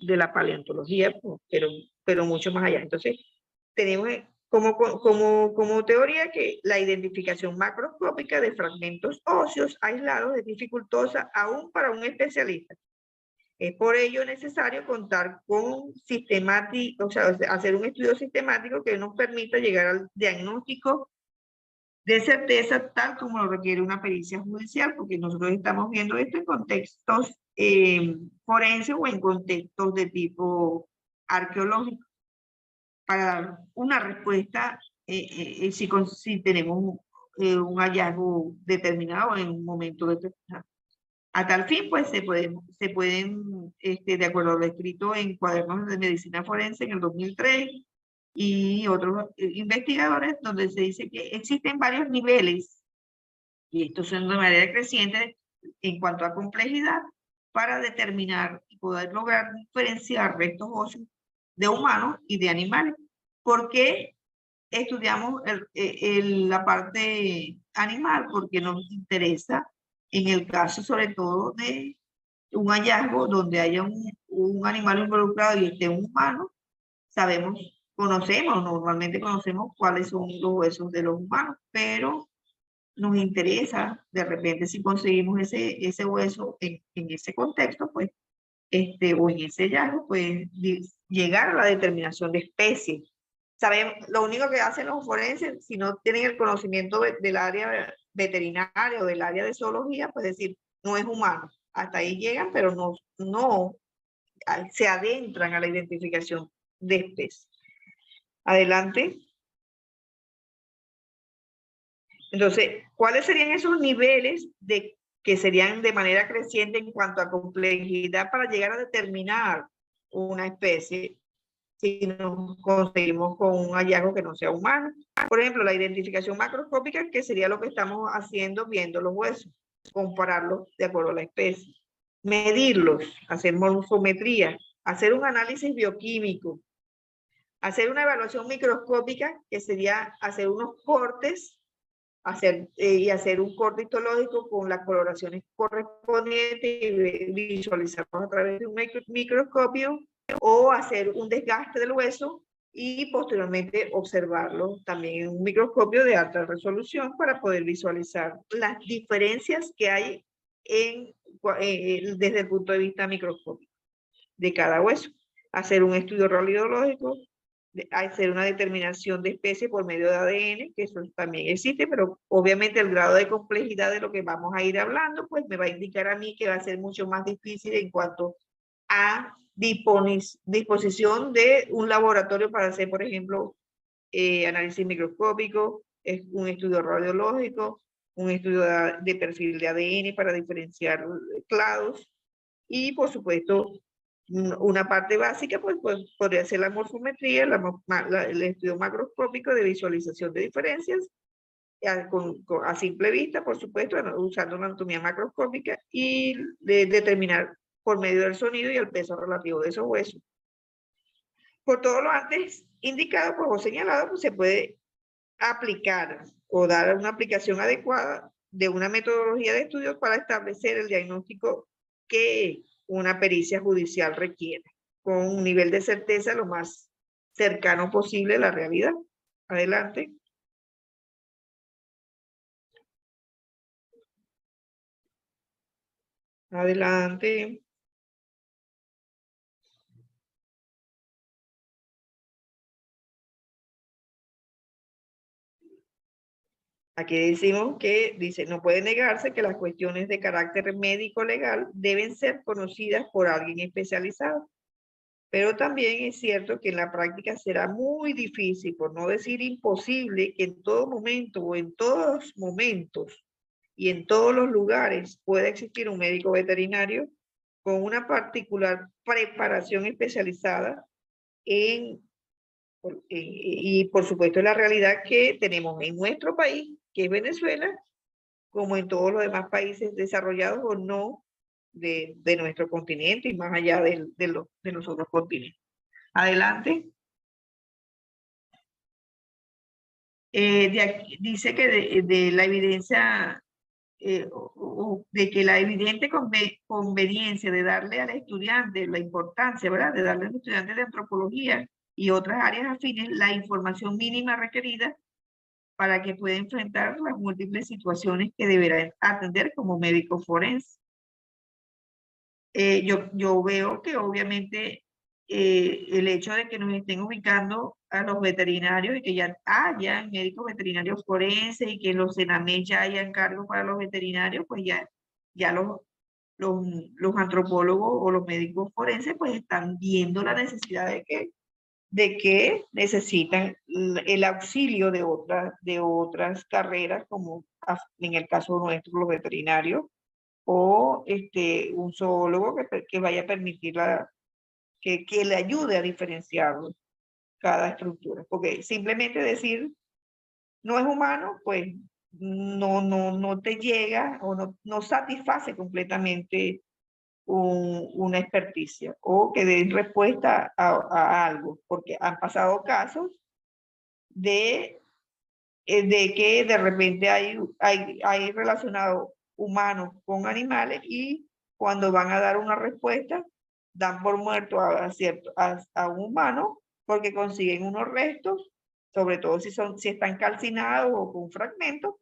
la paleontología, pero mucho más allá. Entonces, tenemos como teoría que la identificación macroscópica de fragmentos óseos aislados es dificultosa aún para un especialista. Es por ello necesario contar con hacer un estudio sistemático que nos permita llegar al diagnóstico de certeza tal como lo requiere una pericia judicial, porque nosotros estamos viendo esto en contextos forenses o en contextos de tipo arqueológico, para dar una respuesta si tenemos un hallazgo determinado en un momento determinado. A tal fin, pues se pueden de acuerdo a lo escrito en Cuadernos de Medicina Forense en el 2003 y otros investigadores, donde se dice que existen varios niveles, y estos son de manera creciente en cuanto a complejidad, para determinar y poder lograr diferenciar restos óseos de humanos y de animales. ¿Por qué estudiamos la parte animal? Porque nos interesa en el caso sobre todo de un hallazgo donde haya un animal involucrado y esté un humano, normalmente conocemos cuáles son los huesos de los humanos, pero nos interesa de repente si conseguimos ese hueso en ese contexto, pues, o en ese hallazgo, pues llegar a la determinación de especie. Sabemos, lo único que hacen los forenses, si no tienen el conocimiento del área veterinaria o del área de zoología, pues decir, no es humano. Hasta ahí llegan, pero no se adentran a la identificación de especies. Adelante. Entonces, ¿cuáles serían esos niveles que serían de manera creciente en cuanto a complejidad para llegar a determinar una especie si nos conseguimos con un hallazgo que no sea humano? Por ejemplo, la identificación macroscópica, que sería lo que estamos haciendo viendo los huesos, compararlos de acuerdo a la especie, medirlos, hacer morfometría, hacer un análisis bioquímico, hacer una evaluación microscópica, que sería hacer unos cortes, y hacer un corte histológico con las coloraciones correspondientes y visualizarlos a través de un microscopio, o hacer un desgaste del hueso y posteriormente observarlo también en un microscopio de alta resolución para poder visualizar las diferencias que hay desde el punto de vista microscópico de cada hueso. Hacer un estudio radiológico, hacer una determinación de especie por medio de ADN, que eso también existe, pero obviamente el grado de complejidad de lo que vamos a ir hablando, pues me va a indicar a mí que va a ser mucho más difícil en cuanto a disposición de un laboratorio para hacer, por ejemplo, análisis microscópico, un estudio radiológico, un estudio de perfil de ADN para diferenciar clados, y por supuesto una parte básica, pues podría ser la morfometría, el estudio macroscópico de visualización de diferencias, a simple vista, por supuesto, usando una anatomía macroscópica, y determinar por medio del sonido y el peso relativo de esos huesos. Por todo lo antes indicado, pues, o señalado, pues se puede aplicar o dar una aplicación adecuada de una metodología de estudio para establecer el diagnóstico que una pericia judicial requiere, con un nivel de certeza lo más cercano posible a la realidad. Adelante. Adelante. Aquí decimos que, dice, no puede negarse que las cuestiones de carácter médico-legal deben ser conocidas por alguien especializado. Pero también es cierto que en la práctica será muy difícil, por no decir imposible, que en todo momento o en todos momentos y en todos los lugares pueda existir un médico veterinario con una particular preparación especializada y por supuesto la realidad que tenemos en nuestro país, que es Venezuela, como en todos los demás países desarrollados o no de nuestro continente y más allá de los otros continentes. Adelante. Dice que de la evidencia, de que la evidente conveniencia de darle al estudiante la importancia, ¿verdad? De darle al estudiante de antropología y otras áreas afines la información mínima requerida para que pueda enfrentar las múltiples situaciones que deberá atender como médico forense. Yo veo que obviamente el hecho de que nos estén ubicando a los veterinarios y que ya haya médicos veterinarios forenses y que los CENAMES ya hayan cargos para los veterinarios, pues ya los antropólogos o los médicos forenses pues están viendo la necesidad de que necesitan el auxilio de otras carreras, como en el caso nuestro, los veterinarios, o un zoólogo que vaya a permitir que le ayude a diferenciar cada estructura. Porque simplemente decir no es humano, pues no te llega o no satisface completamente una experticia o que den respuesta a algo, porque han pasado casos de que de repente hay relacionado humanos con animales y cuando van a dar una respuesta dan por muerto a un humano porque consiguen unos restos, sobre todo si están calcinados o con fragmentos,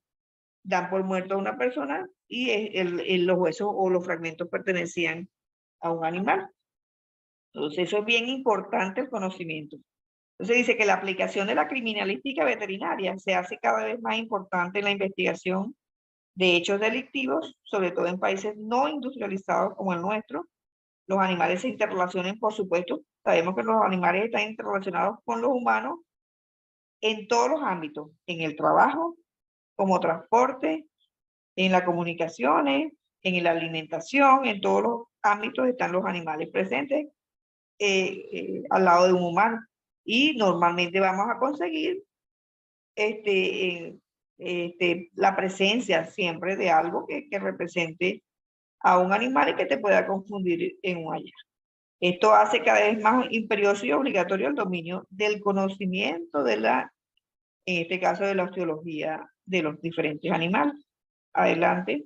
dan por muerto a una persona y los huesos o los fragmentos pertenecían a un animal. Entonces eso es bien importante el conocimiento. Entonces dice que la aplicación de la criminalística veterinaria se hace cada vez más importante en la investigación de hechos delictivos, sobre todo en países no industrializados como el nuestro. Los animales se interrelacionan, por supuesto. Sabemos que los animales están interrelacionados con los humanos en todos los ámbitos, en el trabajo, como transporte, en las comunicaciones, en la alimentación, en todos los ámbitos están los animales presentes al lado de un humano. Y normalmente vamos a conseguir la presencia siempre de algo que represente a un animal y que te pueda confundir en un hallazgo. Esto hace cada vez más imperioso y obligatorio el dominio del conocimiento en este caso de la osteología de los diferentes animales. Adelante.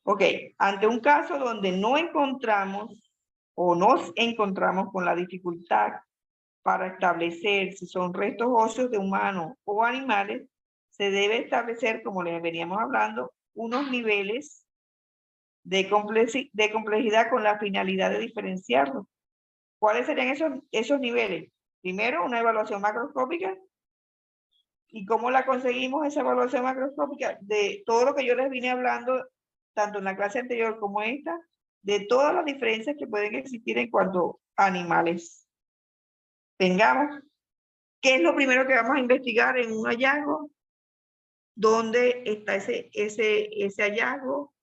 Ok, ante un caso donde no encontramos o nos encontramos con la dificultad para establecer si son restos óseos de humanos o animales, se debe establecer, como les veníamos hablando, unos niveles de complejidad con la finalidad de diferenciarlos. ¿Cuáles serían esos niveles? Primero, una evaluación macroscópica. ¿Y cómo la conseguimos esa evaluación macroscópica? De todo lo que yo les vine hablando, tanto en la clase anterior como esta, de todas las diferencias que pueden existir en cuanto a animales tengamos. ¿Qué es lo primero que vamos a investigar en un hallazgo? ¿Dónde está ese hallazgo?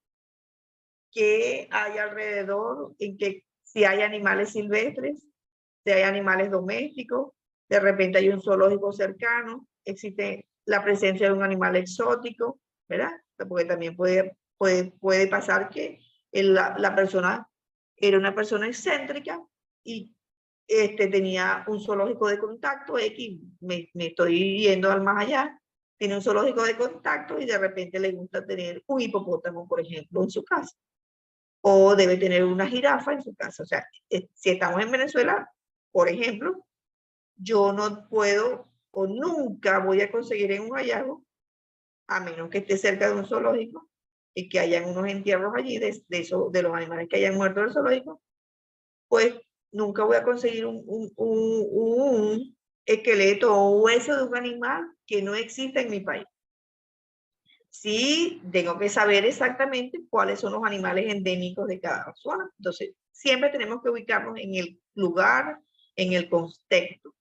¿Qué hay alrededor? Si hay animales silvestres, si hay animales domésticos, de repente hay un zoológico cercano, existe la presencia de un animal exótico, ¿verdad? Porque también puede pasar que la persona era una persona excéntrica y tenía un zoológico de contacto, X, me estoy yendo al más allá, tiene un zoológico de contacto y de repente le gusta tener un hipopótamo, por ejemplo, en su casa. O debe tener una jirafa en su casa. O sea, si estamos en Venezuela, por ejemplo, yo no puedo o nunca voy a conseguir en un hallazgo, a menos que esté cerca de un zoológico y que hayan unos entierros allí de los animales que hayan muerto del zoológico, pues nunca voy a conseguir un esqueleto o hueso de un animal que no exista en mi país. Sí, tengo que saber exactamente cuáles son los animales endémicos de cada zona. Entonces, siempre tenemos que ubicarnos en el lugar, en el contexto.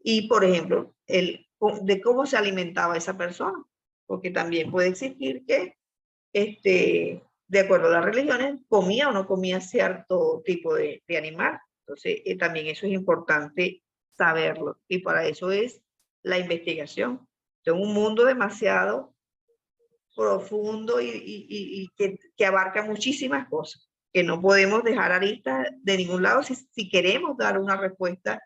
Y, por ejemplo, de cómo se alimentaba esa persona. Porque también puede existir que, de acuerdo a las religiones, comía o no comía cierto tipo de animal. Entonces, también eso es importante saberlo. Y para eso es la investigación. Es un mundo demasiado profundo y que abarca muchísimas cosas, que no podemos dejar aristas de ningún lado si queremos dar una respuesta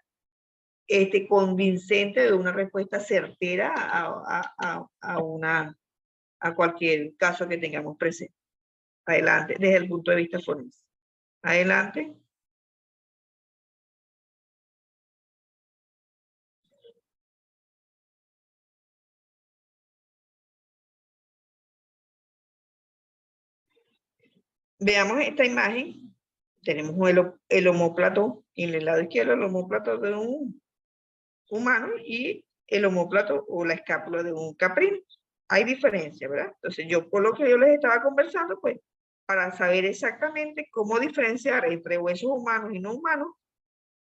convincente, de una respuesta certera a cualquier caso que tengamos presente. Adelante, desde el punto de vista forense. Adelante. Veamos esta imagen. Tenemos el omóplato en el lado izquierdo, el omóplato de un humano y el omóplato o la escápula de un caprino. Hay diferencia, ¿verdad? Entonces yo, por lo que yo les estaba conversando, pues, para saber exactamente cómo diferenciar entre huesos humanos y no humanos,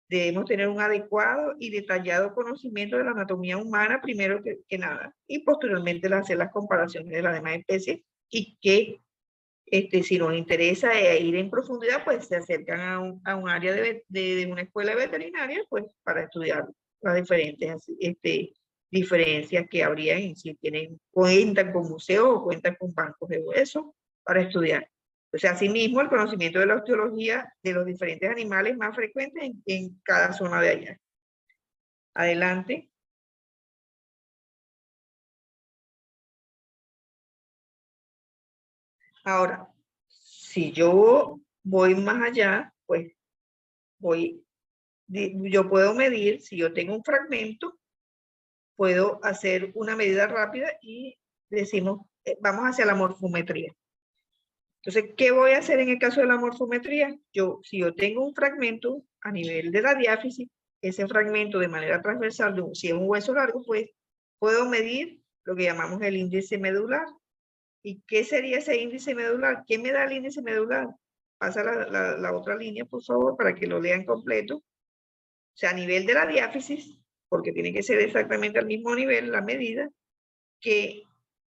Debemos tener un adecuado y detallado conocimiento de la anatomía humana, primero que nada, y posteriormente hacer las comparaciones de las demás especies y que si nos interesa ir en profundidad, pues se acercan a un área de una escuela veterinaria, pues para estudiar las diferentes diferencias que habría en si cuentan con museos o cuentan con bancos de huesos para estudiar. O sea, asimismo, el conocimiento de la osteología de los diferentes animales más frecuentes en cada zona de allá. Adelante. Ahora, si yo voy más allá, pues yo puedo medir, si yo tengo un fragmento, puedo hacer una medida rápida y decimos, vamos hacia la morfometría. Entonces, ¿qué voy a hacer en el caso de la morfometría? Si yo tengo un fragmento a nivel de la diáfisis, ese fragmento de manera transversal, si es un hueso largo, pues puedo medir lo que llamamos el índice medular. ¿Y qué sería ese índice medular? ¿Qué me da el índice medular? Pasa la otra línea, por favor, para que lo lean completo. O sea, a nivel de la diáfisis, porque tiene que ser exactamente al mismo nivel la medida, que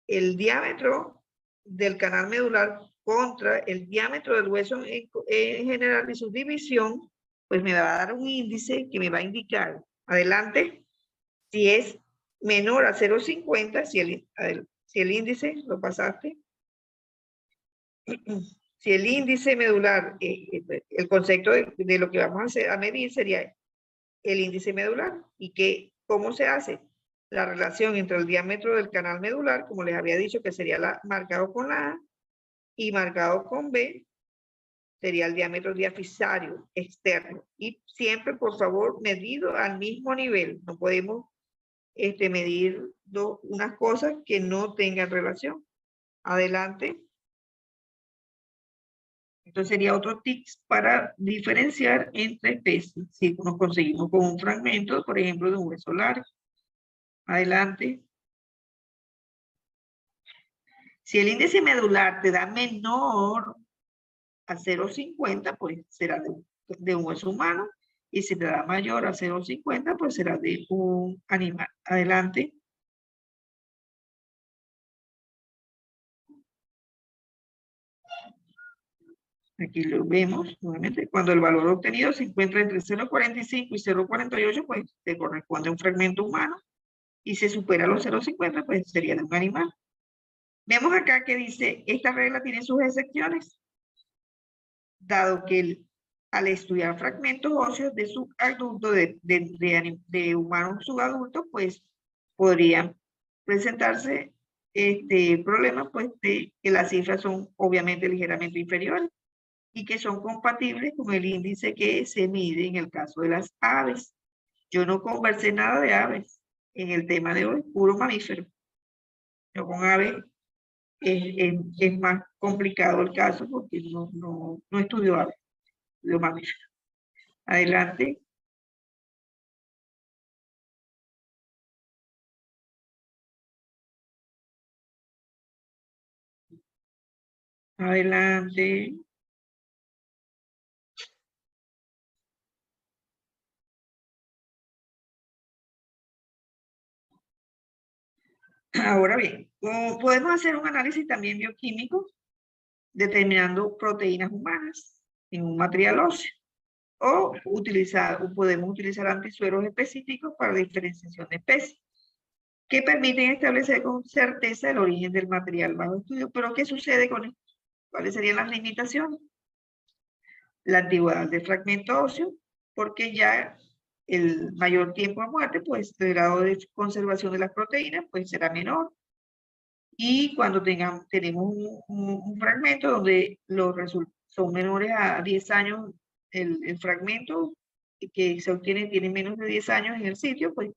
el diámetro del canal medular contra el diámetro del hueso en general y su división, pues me va a dar un índice que me va a indicar, adelante, si es menor a 0,50, si el índice, lo pasaste, si el índice medular, el concepto de lo que vamos a medir sería el índice medular. ¿Y cómo se hace? La relación entre el diámetro del canal medular, como les había dicho, que sería marcado con la A, y marcado con B, sería el diámetro diafisario externo. Y siempre, por favor, medido al mismo nivel. No podemos medir unas cosas que no tengan relación. Adelante. Entonces sería otro tips para diferenciar entre especies. Si nos conseguimos con un fragmento, por ejemplo, de un hueso largo. Adelante. Si el índice medular te da menor a 0,50, pues será de un hueso humano. Y si te da mayor a 0,50, pues será de un animal. Adelante. Aquí lo vemos nuevamente. Cuando el valor obtenido se encuentra entre 0,45 y 0,48, pues te corresponde a un fragmento humano. Y si supera los 0,50, pues sería de un animal. Vemos acá que dice, esta regla tiene sus excepciones, dado que al estudiar fragmentos óseos de subadultos, de humanos subadultos, pues podrían presentarse problemas, pues de que las cifras son obviamente ligeramente inferiores y que son compatibles con el índice que se mide en el caso de las aves. Yo no conversé nada de aves en el tema de hoy, puro mamífero. Yo con aves es más complicado el caso porque no estudio aves, estudio mamíferos. Adelante. Adelante. Ahora bien, podemos hacer un análisis también bioquímico determinando proteínas humanas en un material óseo o podemos utilizar antisueros específicos para la diferenciación de especies que permiten establecer con certeza el origen del material bajo estudio. Pero ¿qué sucede con esto? ¿Cuáles serían las limitaciones? La antigüedad del fragmento óseo, porque ya el mayor tiempo a muerte, pues el grado de conservación de las proteínas pues será menor. Y cuando tenemos un fragmento donde los resultados son menores a 10 años, el fragmento que se obtiene tiene menos de 10 años en el sitio, pues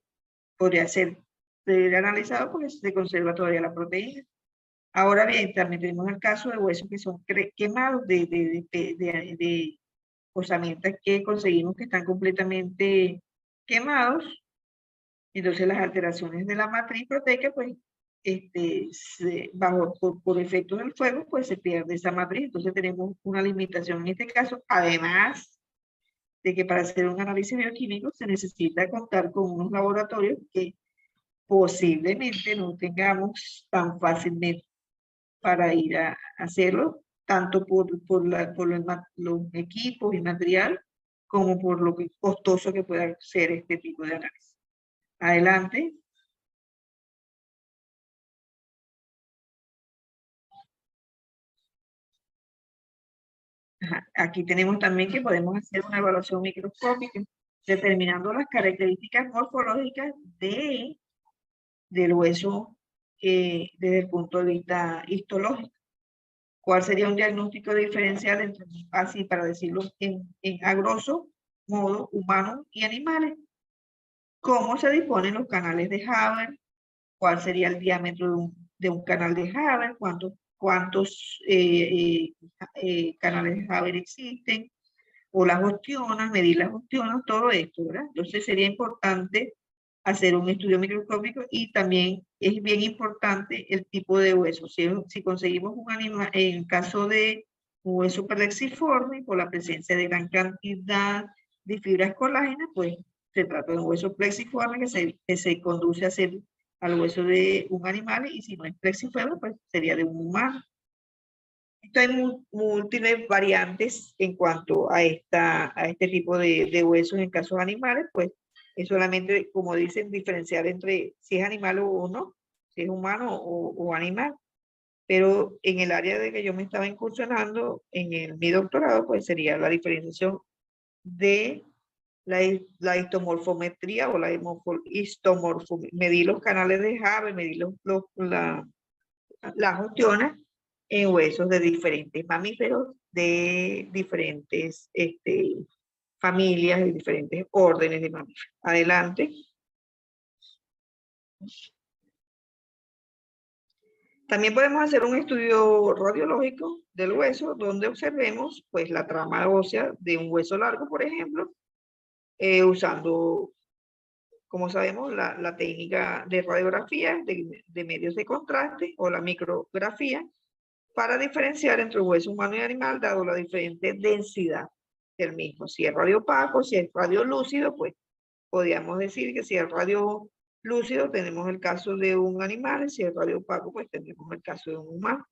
podría ser analizado porque se conserva todavía la proteína. Ahora bien, también tenemos el caso de huesos que son quemados de osamentas que conseguimos que están completamente quemados. Entonces las alteraciones de la matriz proteica, pues, por efectos del fuego, pues se pierde esa matriz. Entonces tenemos una limitación en este caso. Además de que para hacer un análisis bioquímico se necesita contar con unos laboratorios que posiblemente no tengamos tan fácilmente para ir a hacerlo, tanto los equipos y material, como por lo costoso que pueda ser este tipo de análisis. Adelante. Ajá. Aquí tenemos también que podemos hacer una evaluación microscópica, determinando las características morfológicas del hueso desde el punto de vista histológico. ¿Cuál sería un diagnóstico diferencial entre, así para decirlo a grosso modo, humanos y animales? ¿Cómo se disponen los canales de Haber? ¿Cuál sería el diámetro de un canal de Haber? ¿Cuántos canales de Haber existen? O las ostionas, medir las ostionas, todo esto, ¿verdad? Entonces sería importante hacer un estudio microscópico y también es bien importante el tipo de hueso. Si conseguimos un animal, en caso de un hueso plexiforme, por la presencia de gran cantidad de fibras colágenas, pues se trata de un hueso plexiforme que se conduce a ser al hueso de un animal, y si no es plexiforme, pues sería de un humano. Hay múltiples variantes en cuanto a este tipo de huesos en casos animales, pues es solamente, como dicen, diferenciar entre si es animal o no, si es humano o animal. Pero en el área de que yo me estaba incursionando, mi doctorado, pues sería la diferenciación de la histomorfometría o la histomorfometría, medir los canales de Haber, medir las ostiones en huesos de diferentes mamíferos, de diferentes familias, de diferentes órdenes de mamíferos. Adelante. También podemos hacer un estudio radiológico del hueso, donde observemos pues la trama ósea de un hueso largo, por ejemplo, usando, como sabemos, la técnica de radiografía de medios de contraste o la micrografía, para diferenciar entre hueso humano y animal, dado la diferente densidad del mismo. Si es radiopaco, si es radiolúcido, pues podríamos decir que si es radiolúcido tenemos el caso de un animal, si es radiopaco, pues tenemos el caso de un humano.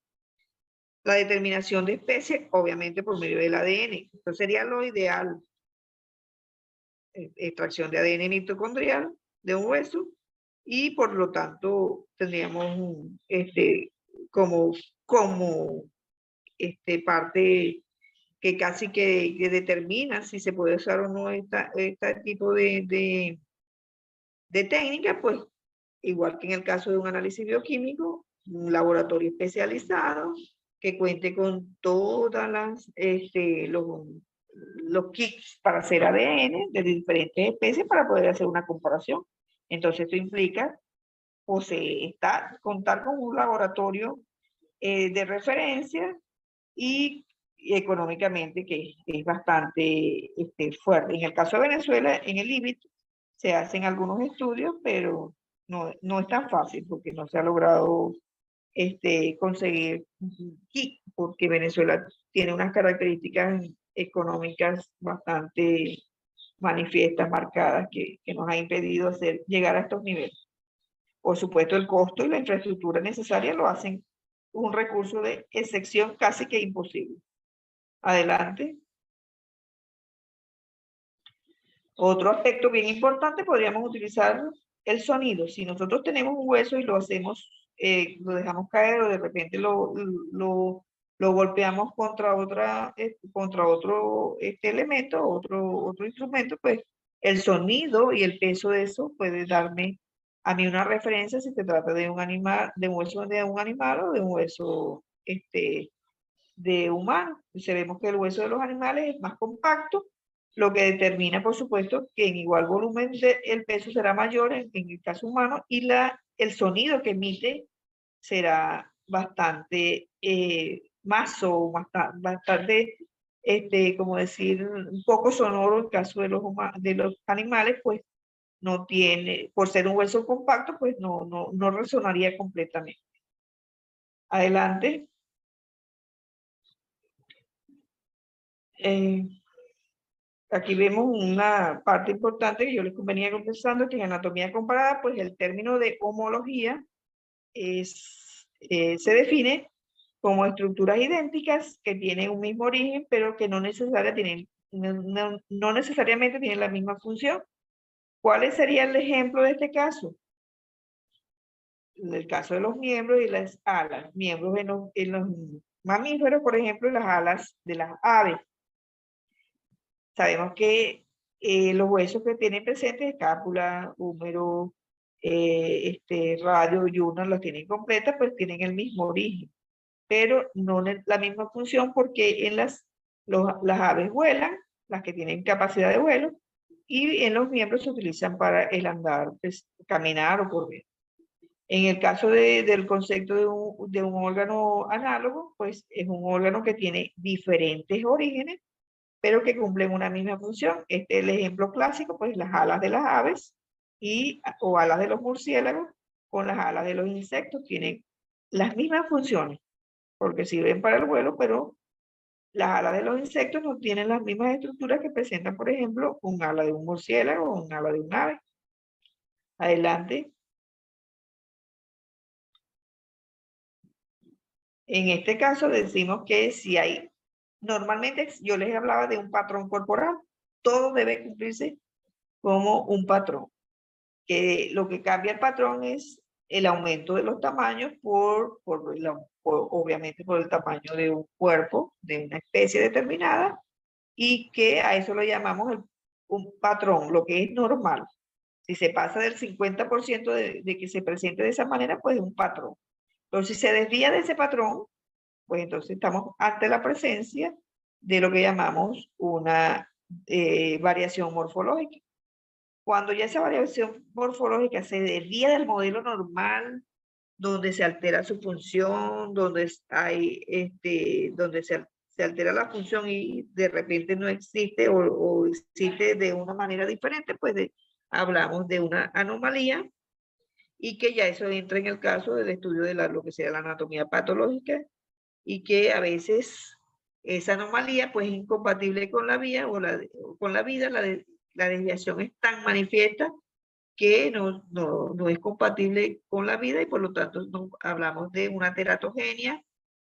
La determinación de especie, obviamente por medio del ADN. Esto sería lo ideal. Extracción de ADN mitocondrial de un hueso, y por lo tanto tendríamos como parte que casi que determina si se puede usar o no este tipo de técnica, pues igual que en el caso de un análisis bioquímico, un laboratorio especializado que cuente con todas los kits para hacer ADN de diferentes especies para poder hacer una comparación. Entonces esto implica contar con un laboratorio de referencia y económicamente que es bastante fuerte. En el caso de Venezuela, en el IBIT se hacen algunos estudios, pero no es tan fácil porque no se ha logrado conseguir kit, porque Venezuela tiene unas características económicas bastante manifiestas, marcadas, que nos ha impedido llegar a estos niveles. Por supuesto, el costo y la infraestructura necesaria lo hacen un recurso de excepción casi que imposible. Adelante. Otro aspecto bien importante, podríamos utilizar el sonido. Si nosotros tenemos un hueso y lo hacemos, lo dejamos caer o de repente lo golpeamos contra otro elemento, otro instrumento, pues el sonido y el peso de eso puede darme a mí una referencia si se trata de un animal, de un hueso de un animal o de un hueso de humano. Sabemos que el hueso de los animales es más compacto, lo que determina, por supuesto, que en igual volumen el peso será mayor en el caso humano, y el sonido que emite será bastante maso, bastante, como decir, un poco sonoro. En el caso de los animales, pues no tiene, por ser un hueso compacto, pues no resonaría completamente. Adelante. aquí vemos una parte importante que yo les venía conversando, que en anatomía comparada, pues el término de homología se define como estructuras idénticas que tienen un mismo origen, pero que no necesariamente tienen la misma función. ¿Cuál sería el ejemplo de este caso? El caso de los miembros y las alas. Miembros en los mamíferos, por ejemplo, las alas de las aves. Sabemos que los huesos que tienen presentes, escápula, húmero, radio y ulna, los tienen completas, pues tienen el mismo origen, pero no la misma función, porque en las aves vuelan, las que tienen capacidad de vuelo, y en los miembros se utilizan para el andar, pues, caminar o correr. En el caso del concepto de un órgano análogo, pues es un órgano que tiene diferentes orígenes, pero que cumplen una misma función. Este es el ejemplo clásico, pues las alas de las aves o alas de los murciélagos con las alas de los insectos tienen las mismas funciones, porque sirven para el vuelo, pero las alas de los insectos no tienen las mismas estructuras que presentan, por ejemplo, un ala de un murciélago o un ala de un ave. Adelante. En este caso decimos que si hay, normalmente yo les hablaba de un patrón corporal, todo debe cumplirse como un patrón, que lo que cambia el patrón es el aumento de los tamaños obviamente por el tamaño de un cuerpo, de una especie determinada, y que a eso lo llamamos un patrón, lo que es normal. Si se pasa del 50% de que se presente de esa manera, pues es un patrón. Pero si se desvía de ese patrón, pues entonces estamos ante la presencia de lo que llamamos una variación morfológica. Cuando ya esa variación morfológica se desvía del modelo normal, donde se altera su función, donde se altera la función y de repente no existe o existe de una manera diferente, pues hablamos de una anomalía, y que ya eso entra en el caso del estudio de lo que sea la anatomía patológica, y que a veces esa anomalía pues es incompatible con la vida con la vida, la desviación es tan manifiesta que no es compatible con la vida, y por lo tanto no hablamos de una teratogenia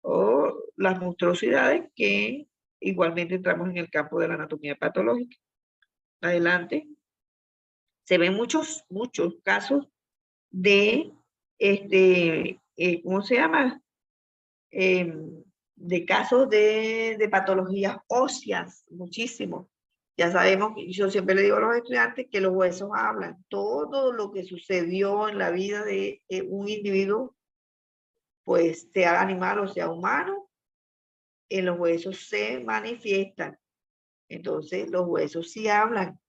o las monstruosidades, que igualmente entramos en el campo de la anatomía patológica. Adelante. Se ven muchos casos de, ¿cómo se llama? De casos de patologías óseas, muchísimo. Ya sabemos, yo siempre le digo a los estudiantes que los huesos hablan. Todo lo que sucedió en la vida de un individuo, pues sea animal o sea humano, en los huesos se manifiestan. Entonces, los huesos sí hablan.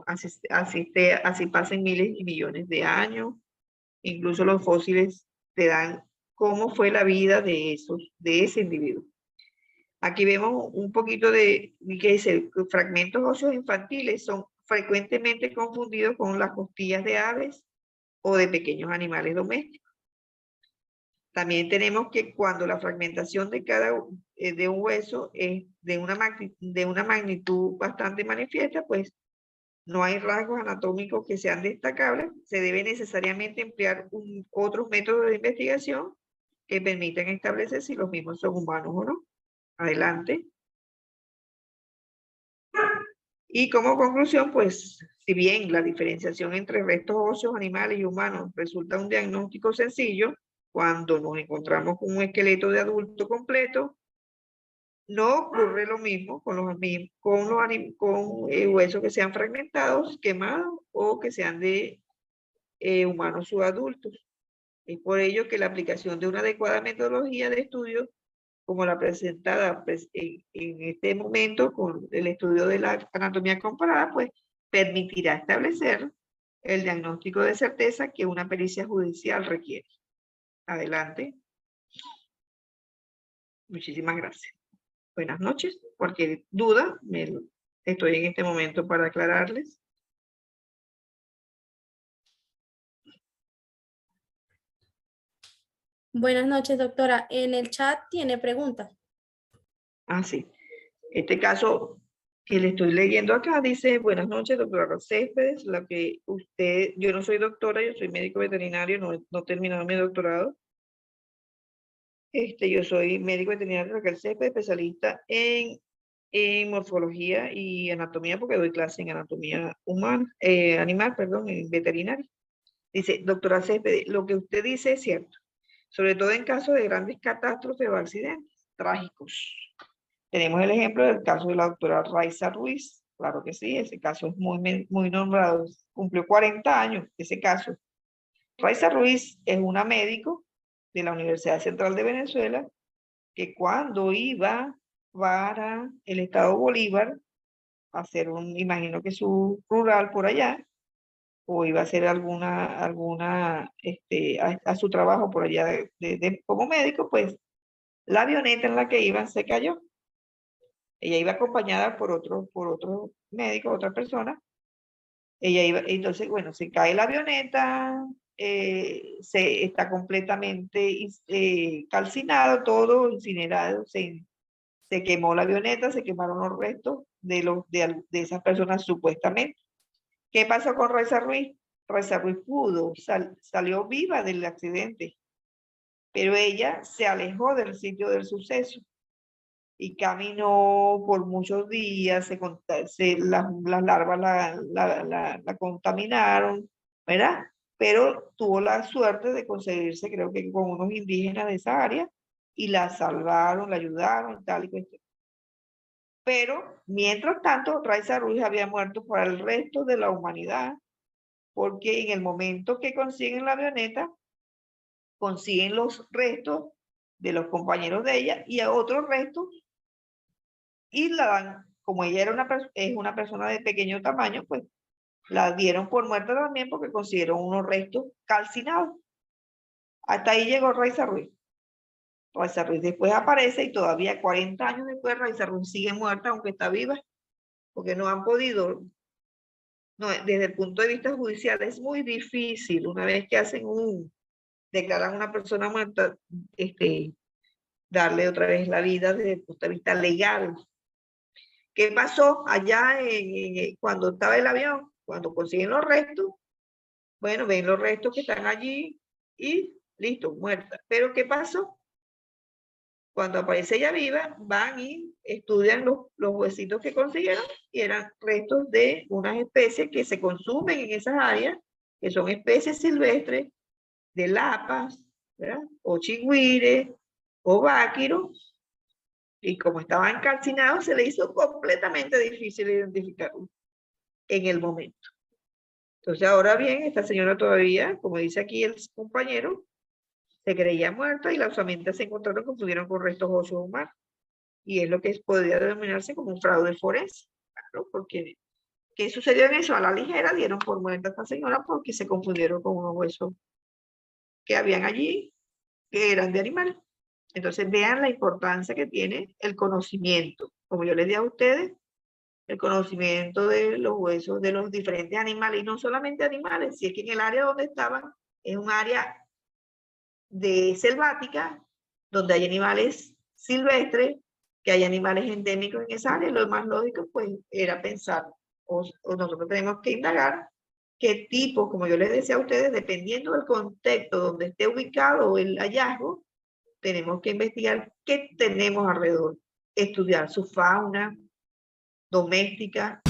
Así pasen miles y millones de años. Incluso los fósiles te dan cómo fue la vida de ese individuo. Aquí vemos un poquito de que dice, fragmentos óseos infantiles son frecuentemente confundidos con las costillas de aves o de pequeños animales domésticos. También tenemos que cuando la fragmentación de un hueso es de una magnitud bastante manifiesta, pues no hay rasgos anatómicos que sean destacables, se debe necesariamente emplear otros métodos de investigación que permitan establecer si los mismos son humanos o no. Adelante. Y como conclusión, pues, si bien la diferenciación entre restos óseos animales y humanos resulta un diagnóstico sencillo, cuando nos encontramos con un esqueleto de adulto completo, no ocurre lo mismo con huesos que sean fragmentados, quemados o que sean de humanos subadultos. Es por ello que la aplicación de una adecuada metodología de estudio, como la presentada pues, en este momento con el estudio de la anatomía comparada, pues permitirá establecer el diagnóstico de certeza que una pericia judicial requiere. Adelante. Muchísimas gracias. Buenas noches. Cualquier duda, estoy en este momento para aclararles. Buenas noches, doctora. En el chat tiene preguntas. Ah, sí. Este caso que le estoy leyendo acá, dice: buenas noches, doctora Céspedes, yo no soy doctora, yo soy médico veterinario, no he terminado mi doctorado. Yo soy médico veterinario Raquel Céspedes, especialista en morfología y anatomía, porque doy clase en anatomía humana, animal, perdón, en veterinaria. Dice: doctora Céspedes, lo que usted dice es cierto, sobre todo en casos de grandes catástrofes o accidentes trágicos. Tenemos el ejemplo del caso de la doctora Raiza Ruiz. Claro que sí, ese caso es muy nombrado. Cumplió 40 años ese caso. Raiza Ruiz es una médico de la Universidad Central de Venezuela que cuando iba para el estado Bolívar a hacer imagino que su rural por allá, o iba a hacer a su trabajo por allá como médico, pues la avioneta en la que iban se cayó. Ella iba acompañada por otro médico, otra persona. Ella iba, entonces, bueno, se cae la avioneta, se está completamente calcinado, todo incinerado, se quemó la avioneta, se quemaron los restos de esas personas supuestamente. ¿Qué pasó con Raiza Ruiz? Raiza Ruiz salió viva del accidente, pero ella se alejó del sitio del suceso y caminó por muchos días, las larvas la contaminaron, ¿verdad? Pero tuvo la suerte de conseguirse, creo que con unos indígenas de esa área, y la salvaron, la ayudaron, tal y cuestión. Pero, mientras tanto, Raiza Ruiz había muerto para el resto de la humanidad, porque en el momento que consiguen la avioneta, consiguen los restos de los compañeros de ella y a otros restos, y la dan, como ella es una persona de pequeño tamaño, pues la dieron por muerta también porque consiguieron unos restos calcinados. Hasta ahí llegó Raiza Ruiz. Raiza Ruiz después aparece y todavía 40 años después Raiza Ruiz sigue muerta, aunque está viva, porque no han podido, no, desde el punto de vista judicial es muy difícil, una vez que declaran a una persona muerta, darle otra vez la vida desde el punto de vista legal. ¿Qué pasó allá cuando estaba el avión? Cuando consiguen los restos, bueno, ven los restos que están allí y listo, muerta. Pero ¿qué pasó? Cuando aparece ella viva, van y estudian los huesitos que consiguieron y eran restos de unas especies que se consumen en esas áreas, que son especies silvestres de lapas, ¿verdad? O chigüires, o báquiros, y como estaban calcinados, se le hizo completamente difícil identificarlo en el momento. Entonces, ahora bien, esta señora todavía, como dice aquí el compañero, se creía muerta y las osamentas se encontraron, confundieron con restos óseos humanos. Y es lo que podría denominarse como un fraude forense, claro, porque ¿qué sucedió en eso? A la ligera dieron por muerta a esta señora porque se confundieron con unos huesos que habían allí, que eran de animales. Entonces, vean la importancia que tiene el conocimiento. Como yo les di a ustedes, el conocimiento de los huesos de los diferentes animales, y no solamente animales, si es que en el área donde estaban es un área selvática, donde hay animales silvestres, que hay animales endémicos en esa área, lo más lógico pues era pensar, o nosotros tenemos que indagar qué tipo, como yo les decía a ustedes, dependiendo del contexto donde esté ubicado el hallazgo, tenemos que investigar qué tenemos alrededor, estudiar su fauna doméstica,